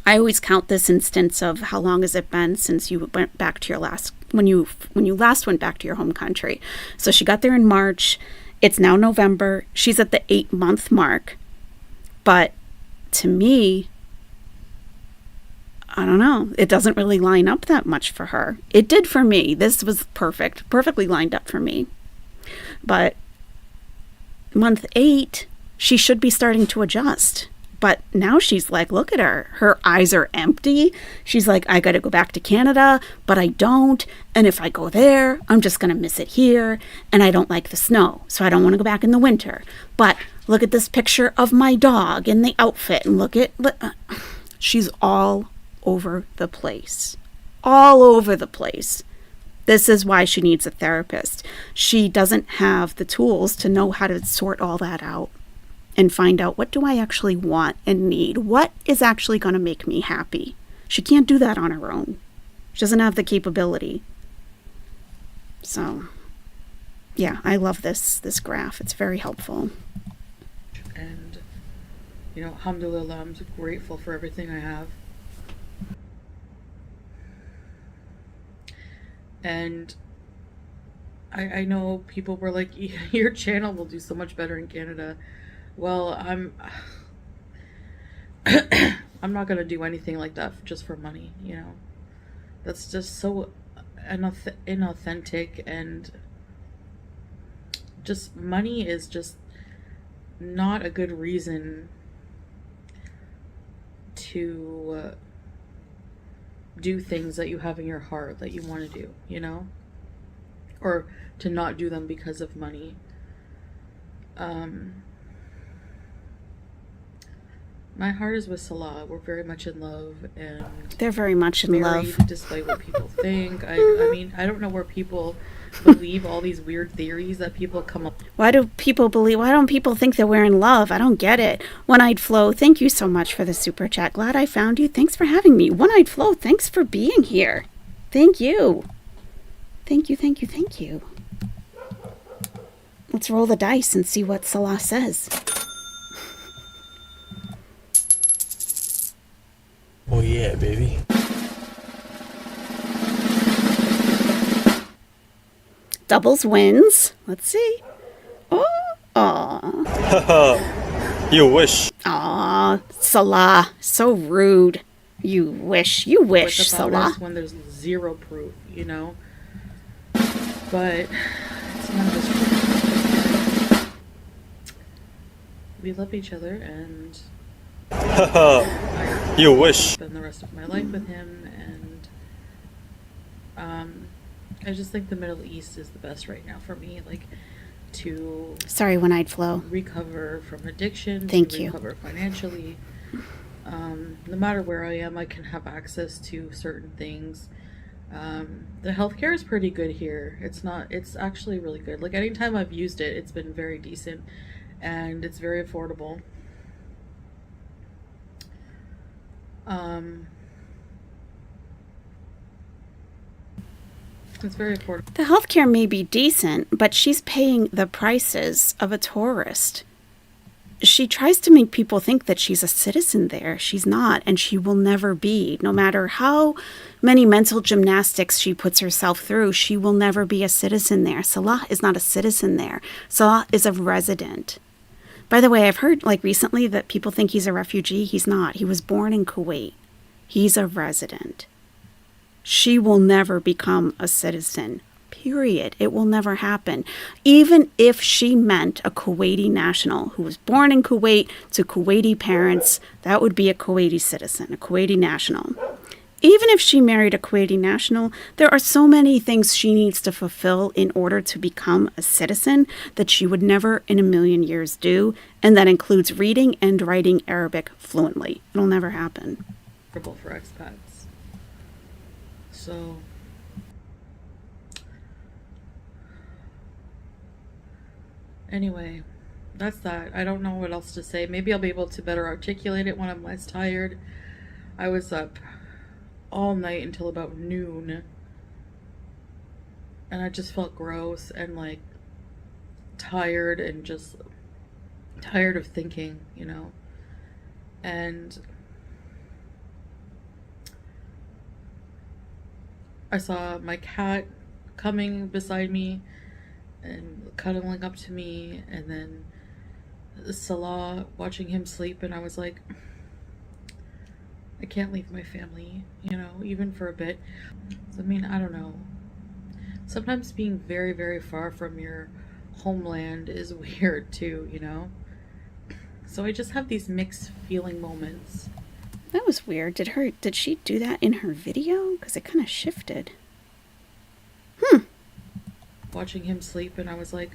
I always count this instance of how long has it been since you went back to your last, when you last went back to your home country. So she got there in March. It's now November. She's at the 8-month mark. But to me, I don't know. It doesn't really line up that much for her. It did for me. This was perfectly lined up for me. But month 8, she should be starting to adjust. But now she's like, look at her. Her eyes are empty. She's like, I got to go back to Canada, but I don't. And if I go there, I'm just going to miss it here. And I don't like the snow, so I don't want to go back in the winter. But look at this picture of my dog in the outfit. And look, she's all over the place. All over the place. This is why she needs a therapist. She doesn't have the tools to know how to sort all that out and find out, what do I actually want and need? What is actually going to make me happy? She can't do that on her own. She doesn't have the capability. So, yeah, I love this graph. It's very helpful. And, alhamdulillah, I'm grateful for everything I have. And I know people were like, your channel will do so much better in Canada. Well, I'm not going to do anything like that just for money, That's just so inauthentic, and just money is just not a good reason to do things that you have in your heart that you want to do, or to not do them because of money. My heart is with Salah. We're very much in love, and they're very much in love, despite what people think. I mean, I don't know where people believe all these weird theories that people come up. Why don't people think that we're in love? I don't get it. One-Eyed Flo, thank you so much for the super chat. Glad I found you. Thanks for having me. One-Eyed Flo, thanks for being here. Thank you. Thank you. Let's roll the dice and see what Salah says. Oh yeah, baby. Doubles wins. Let's see. Oh. You wish. Aw, Salah. So rude. You wish, Salah. When there's zero proof, But it's none of this true. We love each other, and you wish. Spend the rest of my life with him, and I just think the Middle East is the best right now for me, to One-Eyed Flo. recover from addiction, Thank you. recover financially. No matter where I am, I can have access to certain things. The healthcare is pretty good here. It's actually really good. Anytime I've used it, it's been very decent, and it's very affordable. It's very affordable. The healthcare may be decent, but she's paying the prices of a tourist. She tries to make people think that she's a citizen there. She's not, and she will never be. No matter how many mental gymnastics she puts herself through, she will never be a citizen there. Salah is not a citizen there. Salah is a resident. By the way, I've heard recently that people think he's a refugee. He's not. He was born in Kuwait. He's a resident. She will never become a citizen. Period. It will never happen. Even if she meant a Kuwaiti national who was born in Kuwait to Kuwaiti parents, that would be a Kuwaiti citizen, a Kuwaiti national. Even if she married a Kuwaiti national, there are so many things she needs to fulfill in order to become a citizen that she would never in a million years do, and that includes reading and writing Arabic fluently. It'll never happen. For expats. So anyway, that's that. I don't know what else to say. Maybe I'll be able to better articulate it when I'm less tired. I was up all night until about noon, and I just felt gross and like tired and just tired of thinking, you know. And I saw my cat coming beside me and cuddling up to me, and then Salah, watching him sleep, and I was like, I can't leave my family, you know, even for a bit. I mean, I don't know. Sometimes being very, very far from your homeland is weird too, you know? So I just have these mixed feeling moments. That was weird. Did she do that in her video? Because it kind of shifted. Watching him sleep, and I was like,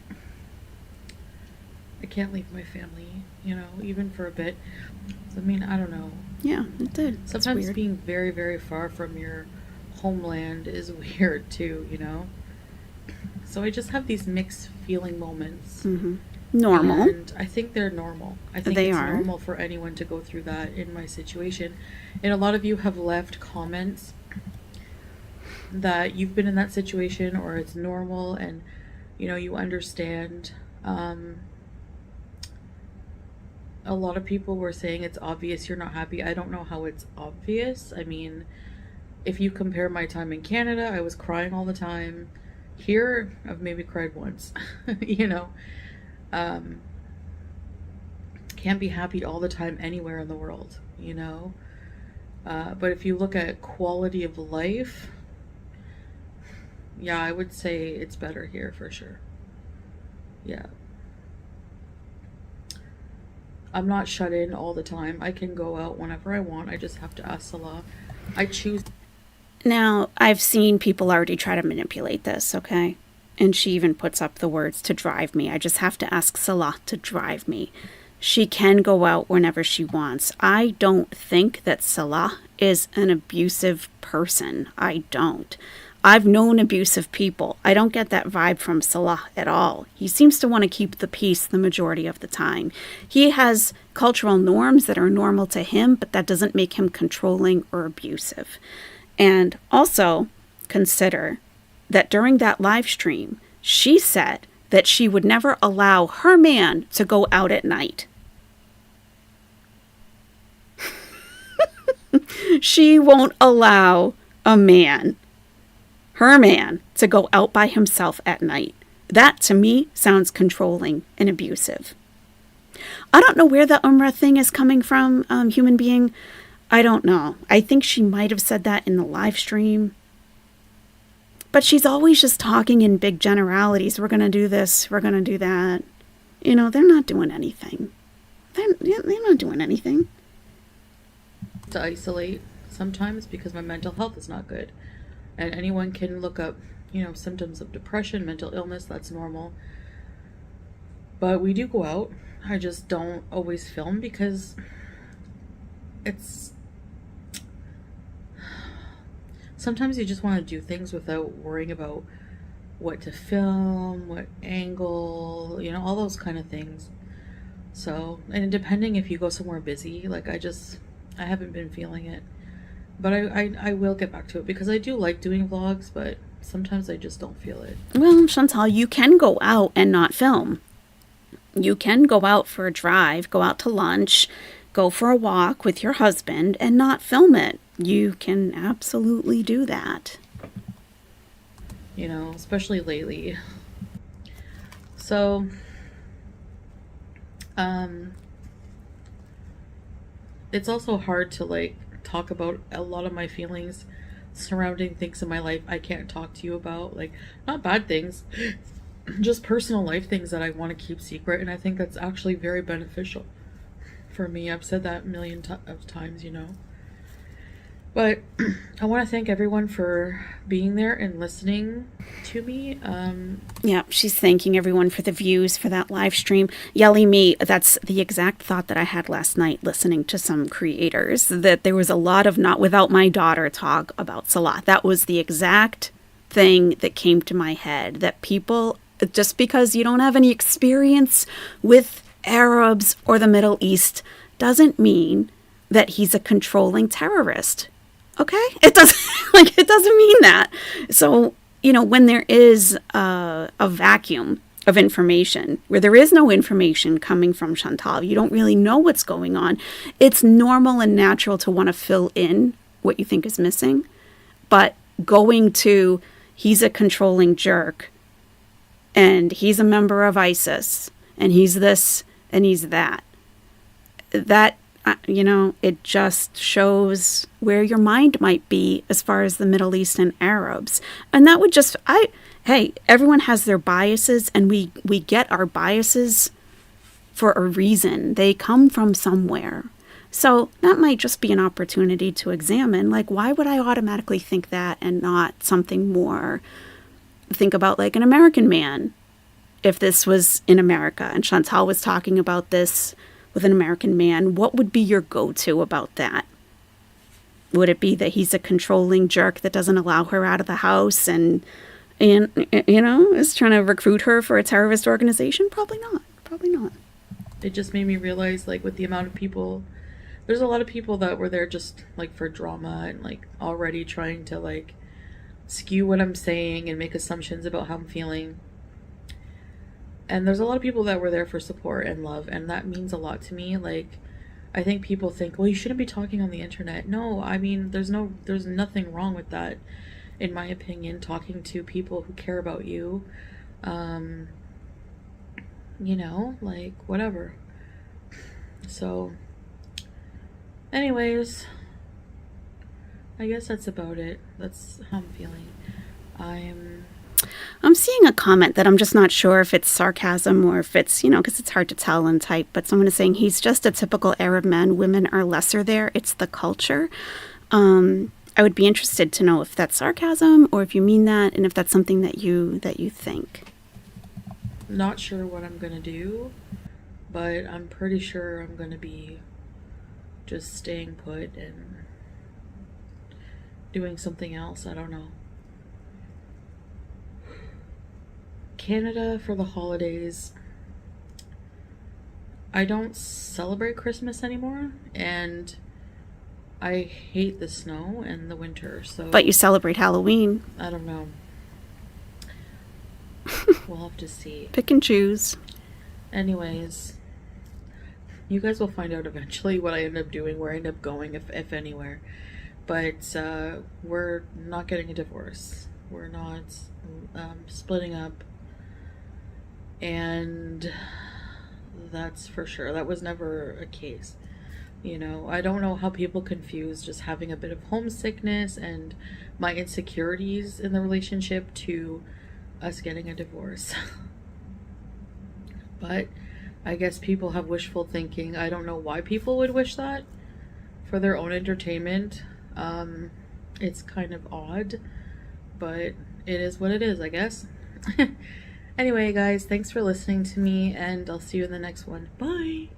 I can't leave my family, you know, even for a bit. I mean, I don't know. Yeah, it did. Sometimes being very, very far from your homeland is weird too, you know? So I just have these mixed feeling moments. Mm-hmm. Normal. And I think they're normal. I think They it's are. normal for anyone to go through that in my situation. And a lot of you have left comments that you've been in that situation, or it's normal, and you know, you understand. A lot of people were saying it's obvious you're not happy. I don't know how it's obvious. I mean, if you compare my time in Canada, I was crying all the time. Here, I've maybe cried once. You know, can't be happy all the time anywhere in the world, you know. But if you look at quality of life, yeah, I would say it's better here for sure. Yeah. I'm not shut in all the time. I can go out whenever I want. I just have to ask Salah. I choose. Now, I've seen people already try to manipulate this, okay? And she even puts up the words to drive me. I just have to ask Salah to drive me. She can go out whenever she wants. I don't think that Salah is an abusive person. I don't. I've known abusive people. I don't get that vibe from Salah at all. He seems to want to keep the peace the majority of the time. He has cultural norms that are normal to him, but that doesn't make him controlling or abusive. And also consider that during that live stream, she said that she would never allow her man to go out at night. She won't allow a man, her man, to go out by himself at night. That, to me, sounds controlling and abusive. I don't know where the Umrah thing is coming from, human being. I don't know. I think she might have said that in the live stream. But she's always just talking in big generalities. We're going to do this. We're going to do that. You know, they're not doing anything. They're not doing anything. To isolate sometimes because my mental health is not good. And anyone can look up, you know, symptoms of depression, mental illness. That's normal. But we do go out. I just don't always film because it's... Sometimes you just want to do things without worrying about what to film, what angle, you know, all those kind of things. So, and depending if you go somewhere busy, like I haven't been feeling it. But I will get back to it because I do like doing vlogs, but sometimes I just don't feel it. Well, Chantal, you can go out and not film. You can go out for a drive, go out to lunch, go for a walk with your husband and not film it. You can absolutely do that. You know, especially lately. So, it's also hard to like talk about a lot of my feelings surrounding things in my life I can't talk to you about, like not bad things, just personal life things that I want to keep secret, and I think that's actually very beneficial for me. I've said that a million of times, you know. But I want to thank everyone for being there and listening to me. Yeah, she's thanking everyone for the views for that live stream. Yelling me, that's the exact thought that I had last night listening to some creators, that there was a lot of not without my daughter talk about Salah. That was the exact thing that came to my head, that people, just because you don't have any experience with Arabs or the Middle East doesn't mean that he's a controlling terrorist. Okay? It doesn't it doesn't mean that. So, when there is a vacuum of information, where there is no information coming from Chantal, you don't really know what's going on, it's normal and natural to want to fill in what you think is missing. But going to, he's a controlling jerk, and he's a member of ISIS, and he's this, and he's that. That, it just shows where your mind might be as far as the Middle East and Arabs. And that would just, hey, everyone has their biases, and we get our biases for a reason. They come from somewhere. So that might just be an opportunity to examine, like, why would I automatically think that and not something more? Think about like an American man. If this was in America and Chantal was talking about this with an American man, what would be your go-to about that? Would it be that he's a controlling jerk that doesn't allow her out of the house and is trying to recruit her for a terrorist organization? Probably not. Probably not. It just made me realize, like, with the amount of people, there's a lot of people that were there just like for drama and like already trying to like skew what I'm saying and make assumptions about how I'm feeling. And there's a lot of people that were there for support and love, and that means a lot to me. Like, I think people think, well, you shouldn't be talking on the internet. No, I mean, there's nothing wrong with that, in my opinion, talking to people who care about you. Like, whatever. So, anyways, I guess that's about it. That's how I'm feeling. I'm seeing a comment that I'm just not sure if it's sarcasm or if it's, because it's hard to tell in type, but someone is saying he's just a typical Arab man. Women are lesser there. It's the culture. I would be interested to know if that's sarcasm or if you mean that, and if that's something that you think. Not sure what I'm gonna do, but I'm pretty sure I'm gonna be just staying put and doing something else. I don't know. Canada for the holidays. I don't celebrate Christmas anymore, and I hate the snow and the winter, so... But you celebrate Halloween. I don't know. We'll have to see. Pick and choose. Anyways, you guys will find out eventually what I end up doing, where I end up going, if anywhere. But we're not getting a divorce. We're not splitting up. And that's for sure. That was never a case. I don't know how people confuse just having a bit of homesickness and my insecurities in the relationship to us getting a divorce. But I guess people have wishful thinking. I don't know why people would wish that for their own entertainment. It's kind of odd, but it is what it is, I guess. Anyway, guys, thanks for listening to me, and I'll see you in the next one. Bye!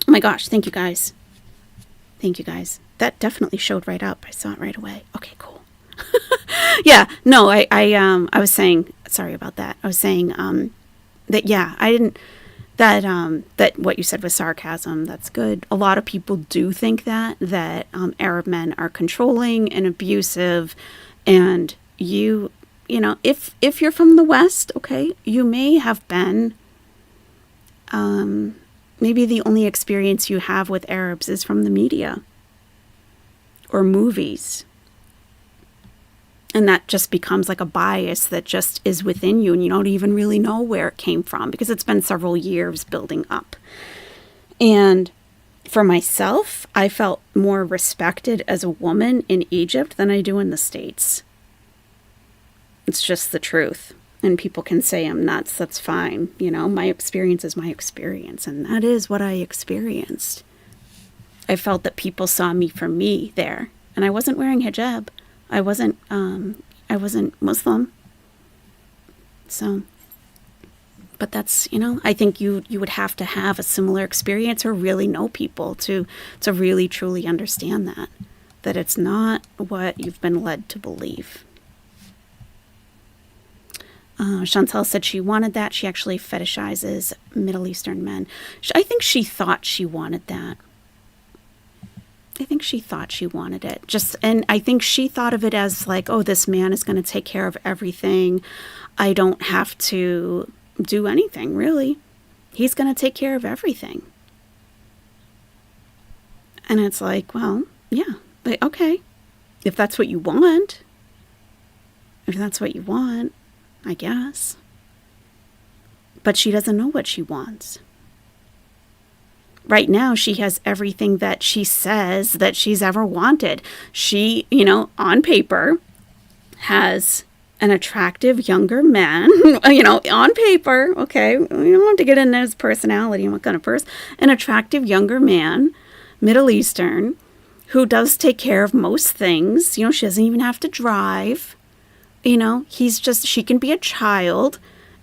Oh my gosh, thank you guys. Thank you, guys. That definitely showed right up. I saw it right away. Okay, cool. Yeah, no, I was saying, sorry about that. I was saying that, yeah, I didn't, that what you said was sarcasm. That's good. A lot of people do think that Arab men are controlling and abusive, and you know, if you're from the West, okay, you may have been, maybe the only experience you have with Arabs is from the media or movies. And that just becomes like a bias that just is within you, and you don't even really know where it came from because it's been several years building up. And for myself, I felt more respected as a woman in Egypt than I do in the States. It's just the truth. And people can say I'm nuts. That's fine. You know, my experience is my experience. And that is what I experienced. I felt that people saw me for me there. And I wasn't wearing hijab. I wasn't Muslim. So, but that's, you know, I think you would have to have a similar experience or really know people to really truly understand that it's not what you've been led to believe. Chantal said she wanted that. She actually fetishizes Middle Eastern men. I think she thought she wanted that. I think she thought she wanted it. And I think she thought of it as like, oh, this man is going to take care of everything. I don't have to do anything, really. He's going to take care of everything. And it's like, well, yeah, but okay. If that's what you want, I guess. But she doesn't know what she wants. Right now, she has everything that she says that she's ever wanted. She, you know, on paper, has an attractive younger man, you know, on paper, okay, we don't want to get into his personality and what kind of person, an attractive younger man, Middle Eastern, who does take care of most things. You know, she doesn't even have to drive. You know, she can be a child.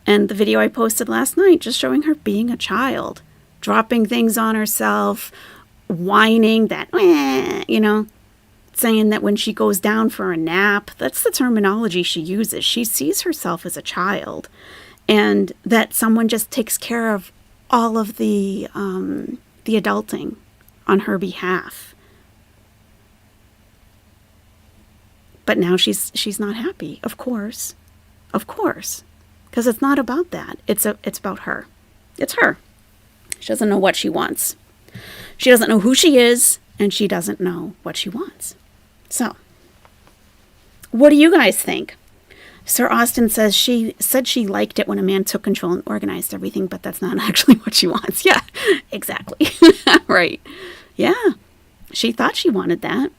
And the video I posted last night, just showing her being a child, dropping things on herself, whining that, you know, saying that when she goes down for a nap, that's the terminology she uses. She sees herself as a child, and that someone just takes care of all of the adulting on her behalf. But now she's not happy, of course, because it's not about that. It's about her. It's her. She doesn't know what she wants. She doesn't know who she is, and she doesn't know what she wants. So, what do you guys think? Sir Austin says she said she liked it when a man took control and organized everything, but that's not actually what she wants. Yeah, exactly. Right. Yeah. She thought she wanted that.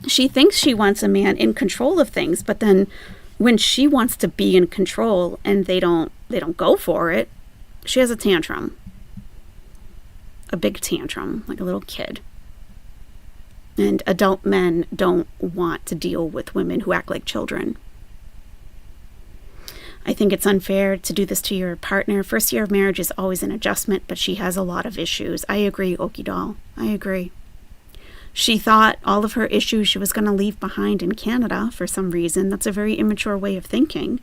She thinks she wants a man in control of things, but then when she wants to be in control and they don't go for it, she has a tantrum. A big tantrum, like a little kid. And adult men don't want to deal with women who act like children. I think it's unfair to do this to your partner. First year of marriage is always an adjustment, but she has a lot of issues. I agree, Okie doll. I agree. She thought all of her issues she was going to leave behind in Canada for some reason. That's a very immature way of thinking.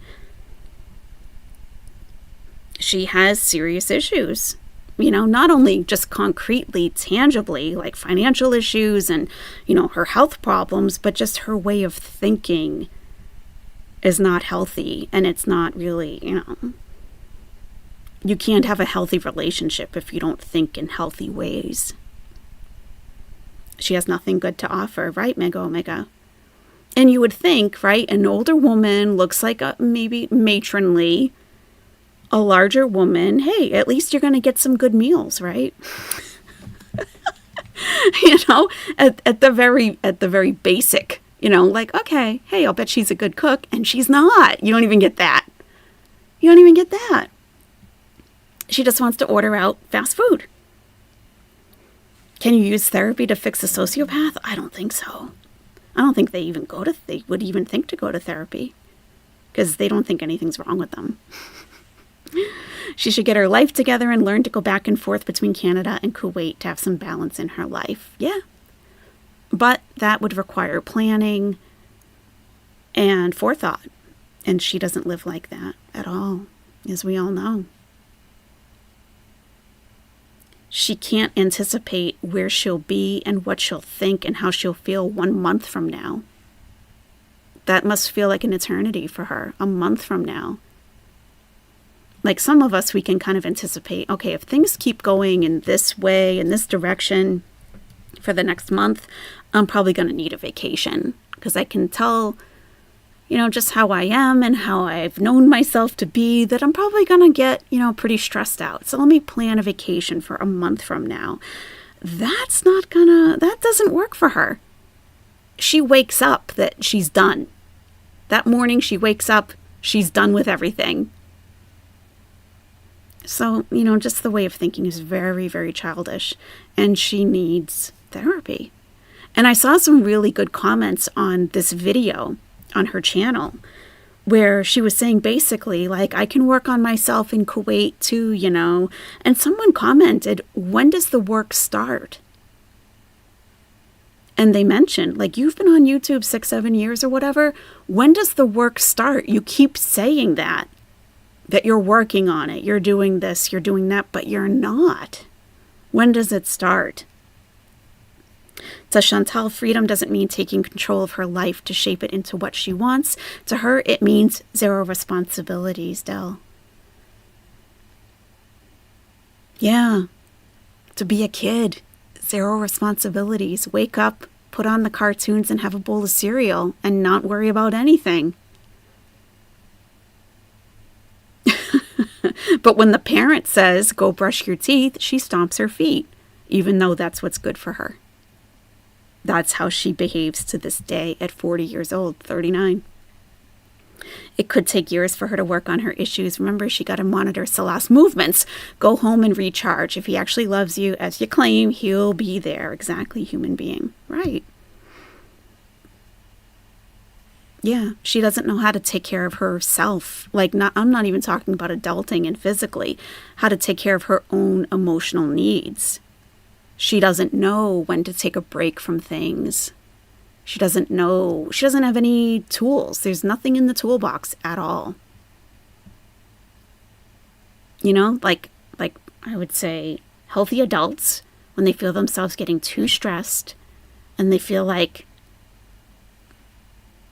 She has serious issues. You know, not only just concretely, tangibly, like financial issues and, you know, her health problems, but just her way of thinking is not healthy. And it's not really, you know, you can't have a healthy relationship if you don't think in healthy ways. She has nothing good to offer, right, Mega Omega? And you would think, right, an older woman looks like maybe matronly, a larger woman, hey, at least you're going to get some good meals, right? You know, at the very basic, you know, like, okay, hey, I'll bet she's a good cook, and she's not. You don't even get that. You don't even get that. She just wants to order out fast food. Can you use therapy to fix a sociopath? I don't think so. I don't think they would even think to go to therapy because they don't think anything's wrong with them. She should get her life together and learn to go back and forth between Canada and Kuwait to have some balance in her life. Yeah. But that would require planning and forethought. And she doesn't live like that at all, as we all know. She can't anticipate where she'll be and what she'll think and how she'll feel 1 month from now. That must feel like an eternity for her, a month from now. Like some of us, we can kind of anticipate, okay, if things keep going in this way, in this direction for the next month, I'm probably going to need a vacation because I can tell, just how I am and how I've known myself to be, that I'm probably going to get, pretty stressed out. So let me plan a vacation for a month from now. That doesn't work for her. She wakes up that she's done. That morning she wakes up, she's done with everything. So, just the way of thinking is very, very childish, and she needs therapy. And I saw some really good comments on this video on her channel where she was saying basically, like, I can work on myself in Kuwait too, And someone commented, when does the work start? And they mentioned, like, you've been on YouTube 6-7 years or whatever. When does the work start? You keep saying that you're working on it. You're doing this, you're doing that, but you're not. When does it start? To Chantal, freedom doesn't mean taking control of her life to shape it into what she wants. To her, it means zero responsibilities, Del. Yeah, to be a kid. Zero responsibilities. Wake up, put on the cartoons, and have a bowl of cereal and not worry about anything. But when the parent says, go brush your teeth, she stomps her feet, even though that's what's good for her. That's how she behaves to this day at 40 years old, 39. It could take years for her to work on her issues. Remember, she got to monitor Salah's movements. Go home and recharge. If he actually loves you, as you claim, he'll be there. Exactly, human being. Right. Yeah, she doesn't know how to take care of herself. I'm not even talking about adulting and physically. How to take care of her own emotional needs. She doesn't know when to take a break from things. She doesn't have any tools. There's nothing in the toolbox at all. Like I would say healthy adults, when they feel themselves getting too stressed and they feel like,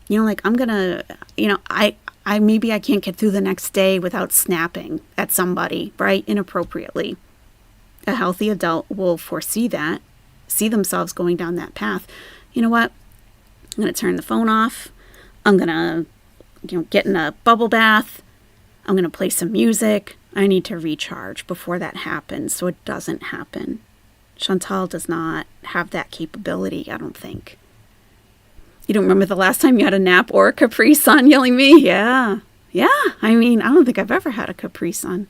I'm gonna, maybe I can't get through the next day without snapping at somebody, right? Inappropriately. A healthy adult will foresee that, see themselves going down that path. You know what? I'm going to turn the phone off. I'm going to, get in a bubble bath. I'm going to play some music. I need to recharge before that happens so it doesn't happen. Chantal does not have that capability, I don't think. You don't remember the last time you had a nap or a Capri Sun, yelling me? Yeah. I don't think I've ever had a Capri Sun.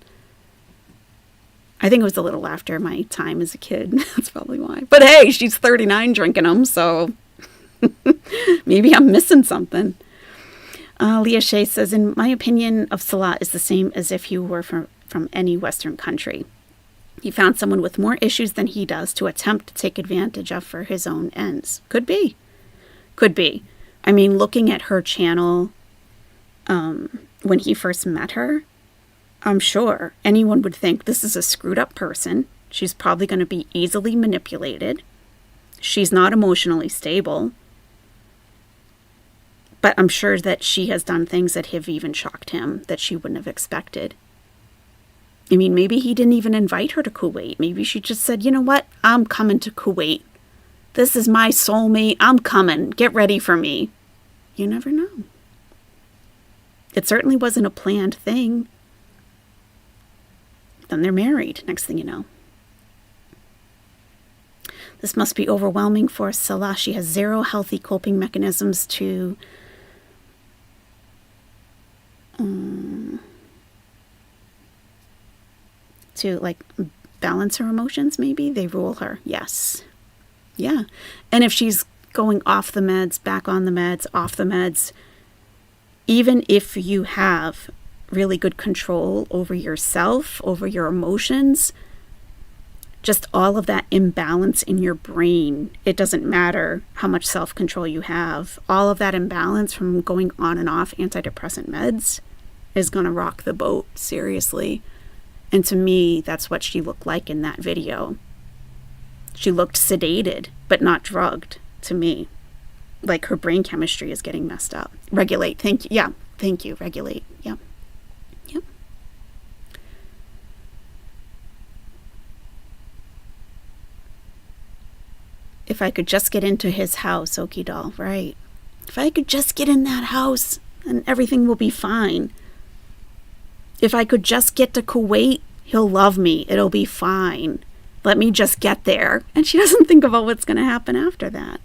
I think it was a little after my time as a kid. That's probably why. But hey, she's 39 drinking them, so maybe I'm missing something. Leah Shea says, in my opinion of Salah is the same as if he were from any Western country. He found someone with more issues than he does to attempt to take advantage of for his own ends. Could be. Looking at her channel when he first met her, I'm sure anyone would think this is a screwed up person. She's probably going to be easily manipulated. She's not emotionally stable. But I'm sure that she has done things that have even shocked him that she wouldn't have expected. Maybe he didn't even invite her to Kuwait. Maybe she just said, you know what? I'm coming to Kuwait. This is my soulmate. I'm coming. Get ready for me. You never know. It certainly wasn't a planned thing. Then they're married, next thing you know. This must be overwhelming for Salah. She has zero healthy coping mechanisms to balance her emotions, maybe. They rule her. Yes. Yeah. And if she's going off the meds, back on the meds, off the meds, even if you have really good control over yourself, over your emotions, just all of that imbalance in your brain. It doesn't matter how much self-control you have. All of that imbalance from going on and off antidepressant meds is going to rock the boat, seriously. And to me, that's what she looked like in that video. She looked sedated, but not drugged, to me. Like her brain chemistry is getting messed up. Regulate, thank you. Yeah, thank you, regulate. Yeah. Yep. If I could just get into his house, Okie doll, right? If I could just get in that house, then everything will be fine. If I could just get to Kuwait, he'll love me. It'll be fine. Let me just get there. And she doesn't think about what's going to happen after that.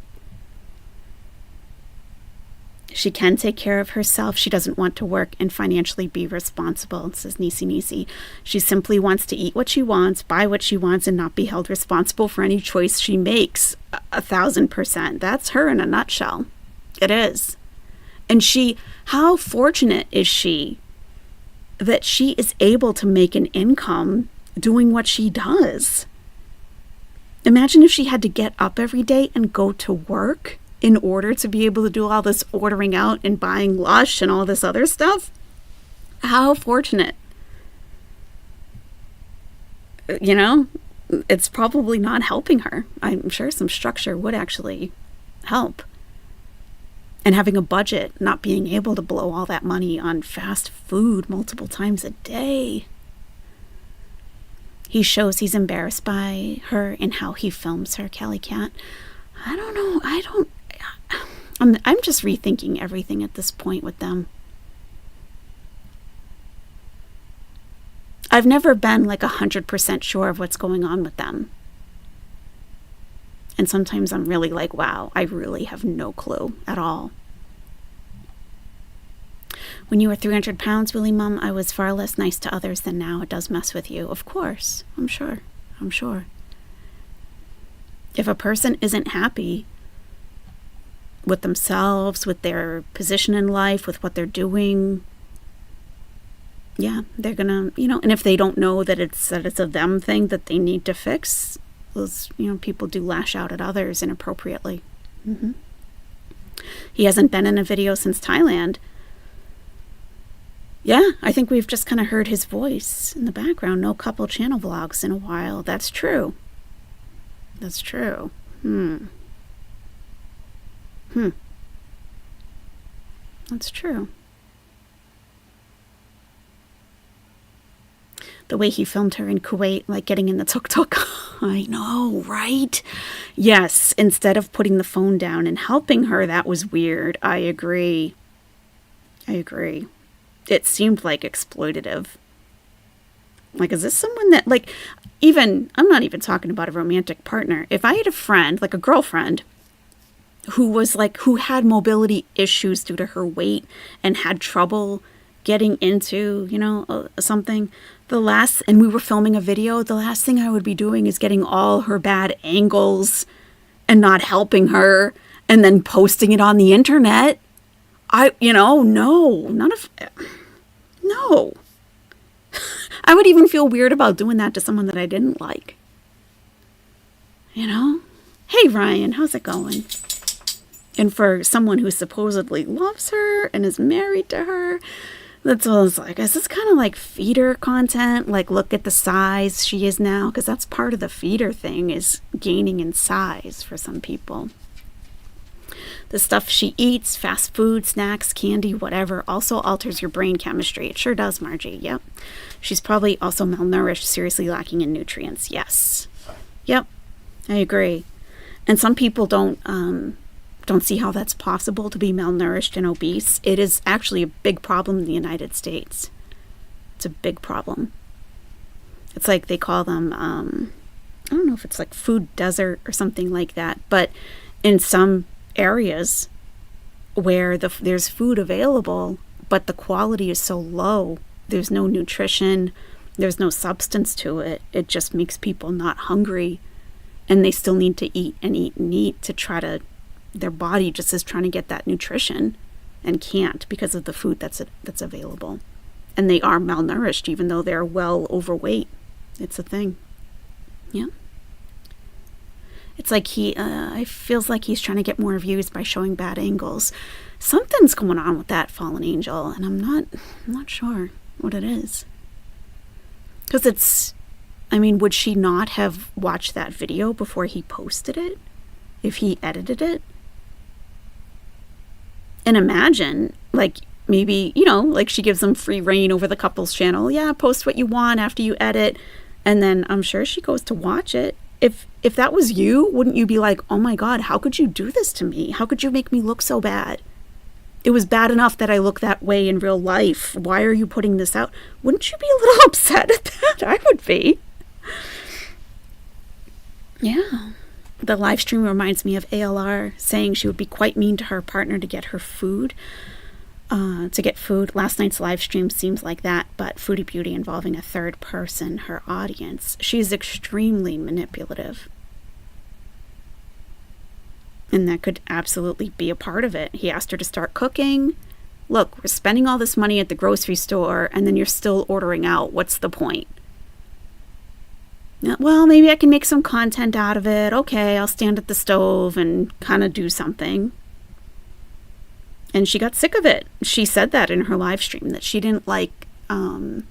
She can take care of herself. She doesn't want to work and financially be responsible, says Nisi Nisi. She simply wants to eat what she wants, buy what she wants, and not be held responsible for any choice she makes. 1,000%. That's her in a nutshell. It is. And how fortunate is she that she is able to make an income doing what she does? Imagine if she had to get up every day and go to work in order to be able to do all this ordering out and buying Lush and all this other stuff. How fortunate. You know, it's probably not helping her. I'm sure some structure would actually help. And having a budget, not being able to blow all that money on fast food multiple times a day. He shows he's embarrassed by her and how he films her, Cali Cat. I don't know. I'm just rethinking everything at this point with them. I've never been like 100% sure of what's going on with them. And sometimes I'm really like, wow, I really have no clue at all. When you were 300 pounds, Willie Mum, I was far less nice to others than now. It does mess with you. Of course. I'm sure. If a person isn't happy with themselves, with their position in life, with what they're doing, yeah, they're gonna, and if they don't know that it's a them thing that they need to fix, those, people do lash out at others inappropriately. Mm-hmm. He hasn't been in a video since Thailand. Yeah, I think we've just kind of heard his voice in the background. No couple channel vlogs in a while. That's true. That's true. That's true. The way he filmed her in Kuwait, like getting in the tuk-tuk. I know, right? Yes, instead of putting the phone down and helping her, that was weird. I agree. It seemed like exploitative. Like, is this someone that, like, I'm not even talking about a romantic partner. If I had a friend, like a girlfriend, who had mobility issues due to her weight and had trouble getting into, something, and we were filming a video, the last thing I would be doing is getting all her bad angles and not helping her and then posting it on the internet. No. I would even feel weird about doing that to someone that I didn't like. Hey, Ryan, how's it going? And for someone who supposedly loves her and is married to her, that's what I was like. Is this kind of like feeder content? Like, look at the size she is now? Because that's part of the feeder thing, is gaining in size for some people. The stuff she eats, fast food, snacks, candy, whatever, also alters your brain chemistry. It sure does, Margie. Yep. She's probably also malnourished, seriously lacking in nutrients. Yes. Yep. I agree. And some people don't see how that's possible, to be malnourished and obese. It is actually a big problem in the United States. It's a big problem. It's like they call them, I don't know if it's like food desert or something like that, but in some areas where there's food available, but the quality is so low, there's no nutrition, there's no substance to it, it just makes people not hungry, and they still need to eat and eat and eat to try to, their body just is trying to get that nutrition and can't because of the food that's available. and they are malnourished, even though they're well overweight. It's a thing. Yeah. It's like it feels like he's trying to get more views by showing bad angles. Something's going on with that fallen angel, and I'm not sure what it is. Because would she not have watched that video before he posted it? If he edited it? And imagine, like, maybe, like she gives them free reign over the couple's channel. Yeah, post what you want after you edit. And then I'm sure she goes to watch it. If that was you, wouldn't you be like, oh my God, how could you do this to me? How could you make me look so bad? It was bad enough that I look that way in real life. Why are you putting this out? Wouldn't you be a little upset at that? I would be. Yeah. The live stream reminds me of ALR saying she would be quite mean to her partner to get her food. To get food. Last night's live stream seems like that, but Foodie Beauty involving a third person, her audience. She's extremely manipulative. And that could absolutely be a part of it. He asked her to start cooking. Look, we're spending all this money at the grocery store, and then you're still ordering out. What's the point? Well, maybe I can make some content out of it. Okay, I'll stand at the stove and kind of do something. And she got sick of it. She said that in her live stream, that she didn't like, what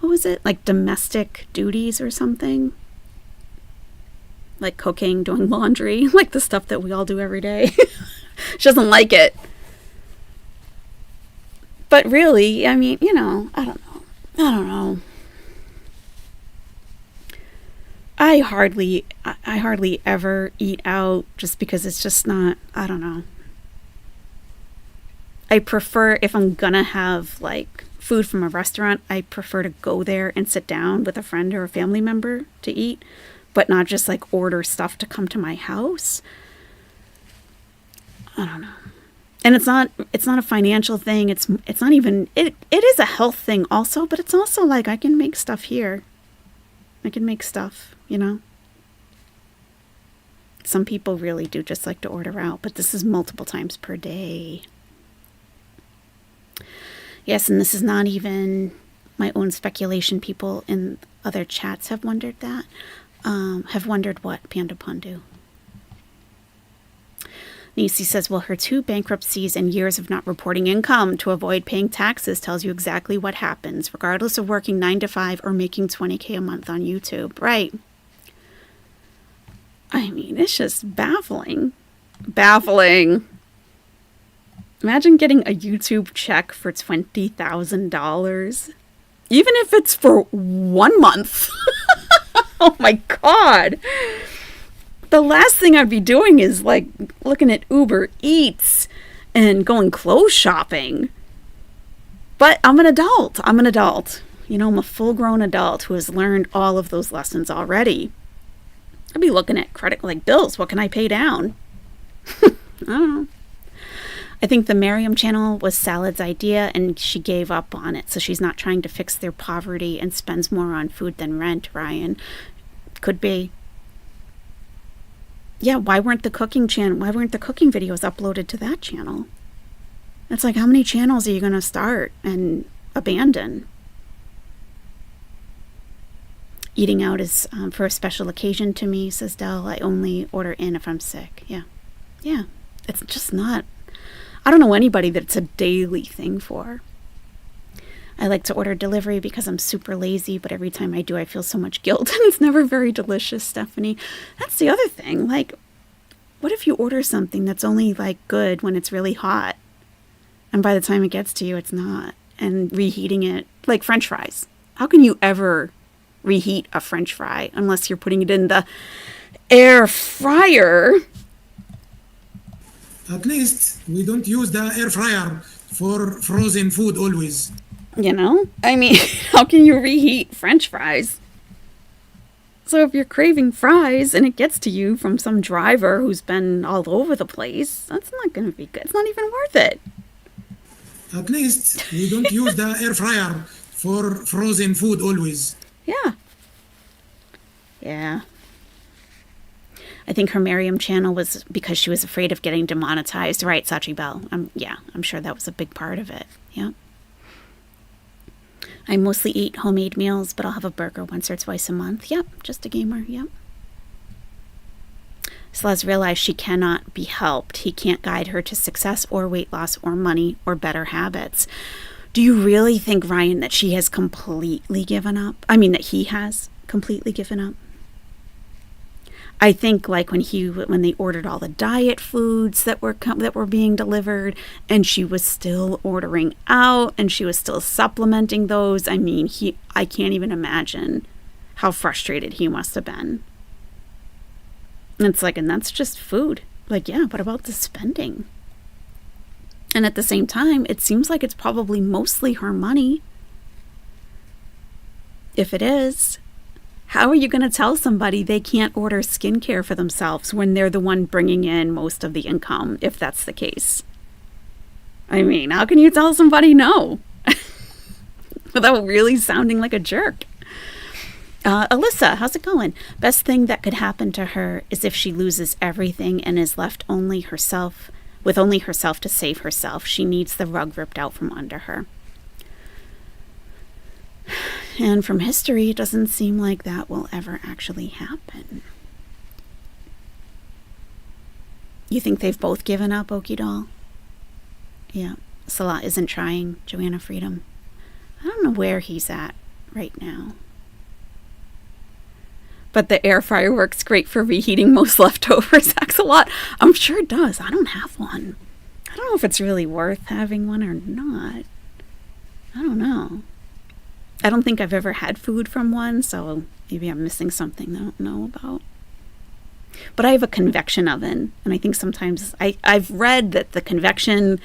was it? Like domestic duties or something? Like cooking, doing laundry, like the stuff that we all do every day. She doesn't like it. But really, I don't know. I hardly ever eat out just because it's just not, I don't know. I prefer, if I'm gonna have like food from a restaurant, I prefer to go there and sit down with a friend or a family member to eat, but not just like order stuff to come to my house. I don't know. And it's not a financial thing. It's not even, it is a health thing also, but it's also like I can make stuff here. I can make stuff, Some people really do just like to order out, but this is multiple times per day. Yes, and this is not even my own speculation. People in other chats have wondered that. Have wondered what, Panda Pandu? Nisi says, well, her 2 bankruptcies and years of not reporting income to avoid paying taxes tells you exactly what happens, regardless of working 9 to 5 or making $20K a month on YouTube. Right. It's just baffling. Baffling. Imagine getting a YouTube check for $20,000. Even if it's for 1 month. Oh my God. The last thing I'd be doing is like looking at Uber Eats and going clothes shopping. But I'm an adult. I'm a full-grown adult who has learned all of those lessons already. I'd be looking at bills. What can I pay down? I don't know. I think the Miriam channel was Salad's idea and she gave up on it. So she's not trying to fix their poverty and spends more on food than rent, Ryan. Could be. Yeah, why weren't the cooking videos uploaded to that channel? It's like, how many channels are you going to start and abandon? Eating out is for a special occasion to me, says Dell. I only order in if I'm sick. Yeah. It's just not. I don't know anybody that it's a daily thing for. I like to order delivery because I'm super lazy, but every time I do, I feel so much guilt, and it's never very delicious, Stephanie. That's the other thing. Like, what if you order something that's only, good when it's really hot, and by the time it gets to you, it's not, and reheating it, like French fries. How can you ever reheat a French fry unless you're putting it in the air fryer? At least we don't use the air fryer for frozen food always. How can you reheat French fries? So if you're craving fries and it gets to you from some driver who's been all over the place, that's not going to be good. It's not even worth it. At least we don't use the air fryer for frozen food always. Yeah. I think her Miriam channel was because she was afraid of getting demonetized. Right, Sachi Bell. I'm sure that was a big part of it. Yeah. I mostly eat homemade meals, but I'll have a burger once or twice a month. Yep, just a gamer, yep. Celeste realized she cannot be helped. He can't guide her to success or weight loss or money or better habits. Do you really think, Ryan, that she has completely given up? I mean, that he has completely given up? I think like when they ordered all the diet foods that were being delivered, and she was still ordering out, and she was still supplementing those. I mean, I can't even imagine how frustrated he must have been. It's like, and that's just food. Like, yeah, what about the spending? And at the same time, it seems like it's probably mostly her money. If it is, how are you going to tell somebody they can't order skincare for themselves when they're the one bringing in most of the income, if that's the case? I mean, how can you tell somebody no? Without really sounding like a jerk. Alyssa, how's it going? Best thing that could happen to her is if she loses everything and is left with only herself to save herself. She needs the rug ripped out from under her. And from history, it doesn't seem like that will ever actually happen. You think they've both given up, Okie Doll? Yeah. Salah isn't trying. Joanna Freedom. I don't know where he's at right now. But the air fryer works great for reheating most leftovers. Axolot, I'm sure it does. I don't have one. I don't know if it's really worth having one or not. I don't know. I don't think I've ever had food from one, so maybe I'm missing something I don't know about. But I have a convection oven, and I think sometimes I've read that the convection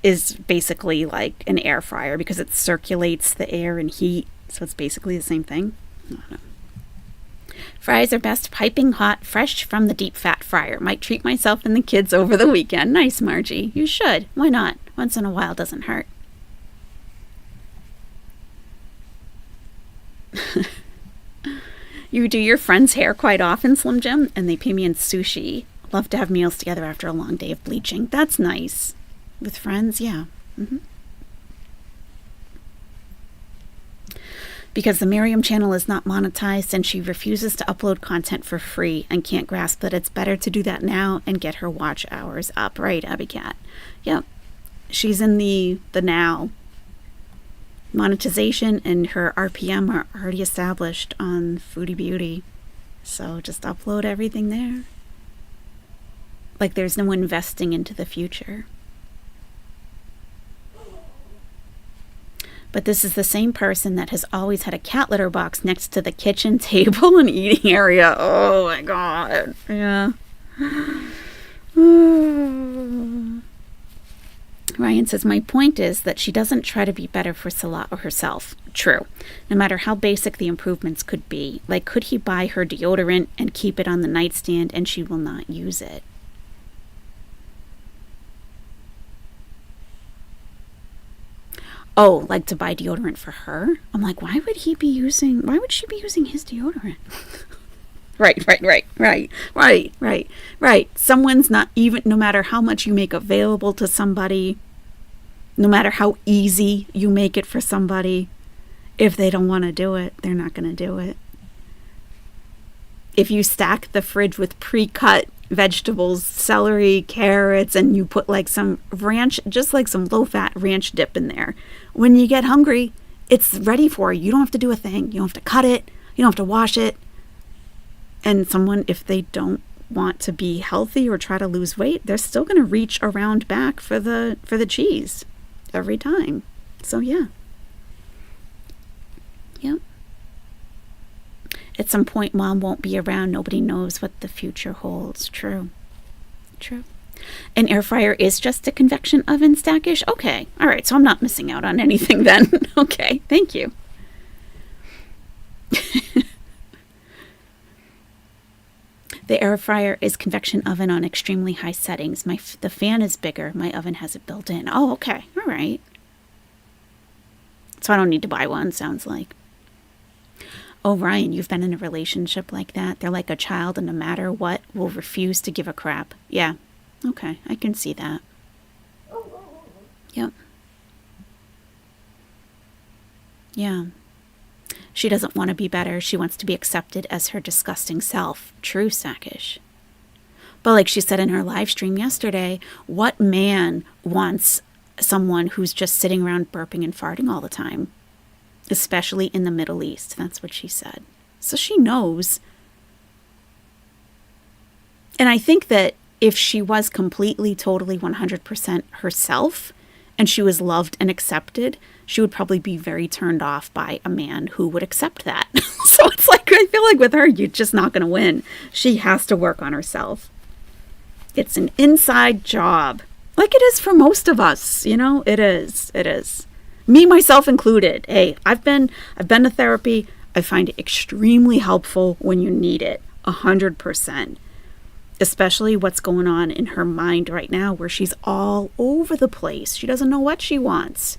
is basically like an air fryer because it circulates the air and heat, so it's basically the same thing. I don't know. Fries are best piping hot, fresh from the deep fat fryer. Might treat myself and the kids over the weekend. Nice, Margie. You should. Why not? Once in a while doesn't hurt. You do your friend's hair quite often, Slim Jim, and they pay me in sushi. Love to have meals together after a long day of bleaching. That's nice. With friends, yeah. Mm-hmm. Because the Miriam channel is not monetized and she refuses to upload content for free and can't grasp that it's better to do that now and get her watch hours up. Right, Abby Cat? Yep. She's in the now. Monetization and her RPM are already established on Foodie Beauty. So just upload everything there. Like there's no investing into the future. But this is the same person that has always had a cat litter box next to the kitchen table and eating area. Oh my God. Yeah. Ryan says, my point is that she doesn't try to be better for Salah or herself. True. No matter how basic the improvements could be. Like, could he buy her deodorant and keep it on the nightstand and she will not use it? Oh, like to buy deodorant for her? I'm like, why would she be using his deodorant? Right. Someone's not even, no matter how much you make available to somebody, no matter how easy you make it for somebody, if they don't want to do it, they're not going to do it. If you stack the fridge with pre-cut vegetables, celery, carrots, and you put like some ranch, just like some low-fat ranch dip in there, when you get hungry, it's ready for you. You don't have to do a thing. You don't have to cut it. You don't have to wash it. And someone, if they don't want to be healthy or try to lose weight, they're still going to reach around back for the cheese every time. So yeah. Yep. At some point, Mom won't be around. Nobody knows what the future holds. True. An air fryer is just a convection oven, Stackish? Okay. All right. So I'm not missing out on anything then. Okay. Thank you. The air fryer is convection oven on extremely high settings. The fan is bigger. My oven has it built in. Oh, okay. All right. So I don't need to buy one, sounds like. Oh, Ryan, you've been in a relationship like that. They're like a child and no matter what, will refuse to give a crap. Yeah. Okay. I can see that. Yep. Yeah. She doesn't want to be better. She wants to be accepted as her disgusting self. True, Sakish. But like she said in her live stream yesterday, what man wants someone who's just sitting around burping and farting all the time? Especially in the Middle East. That's what she said. So she knows. And I think that if she was completely, totally, 100% herself, and she was loved and accepted, she would probably be very turned off by a man who would accept that. So it's like, I feel like with her, you're just not going to win. She has to work on herself. It's an inside job. Like it is for most of us, you know? It is. It is. Me, myself included. Hey, I've been to therapy. I find it extremely helpful when you need it. 100%. Especially what's going on in her mind right now, where she's all over the place. She doesn't know what she wants.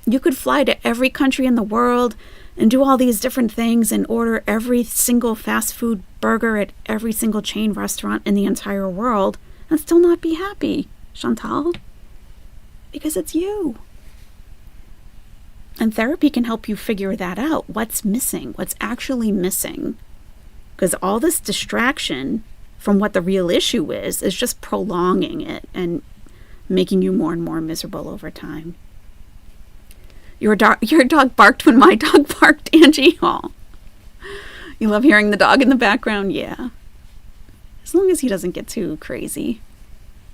You could fly to every country in the world and do all these different things and order every single fast food burger at every single chain restaurant in the entire world and still not be happy, Chantal. Because it's you. And therapy can help you figure that out. What's missing? What's actually missing? Because all this distraction from what the real issue is just prolonging it and making you more and more miserable over time. Your dog barked when my dog barked, Angie. Oh, you love hearing the dog in the background? Yeah. As long as he doesn't get too crazy.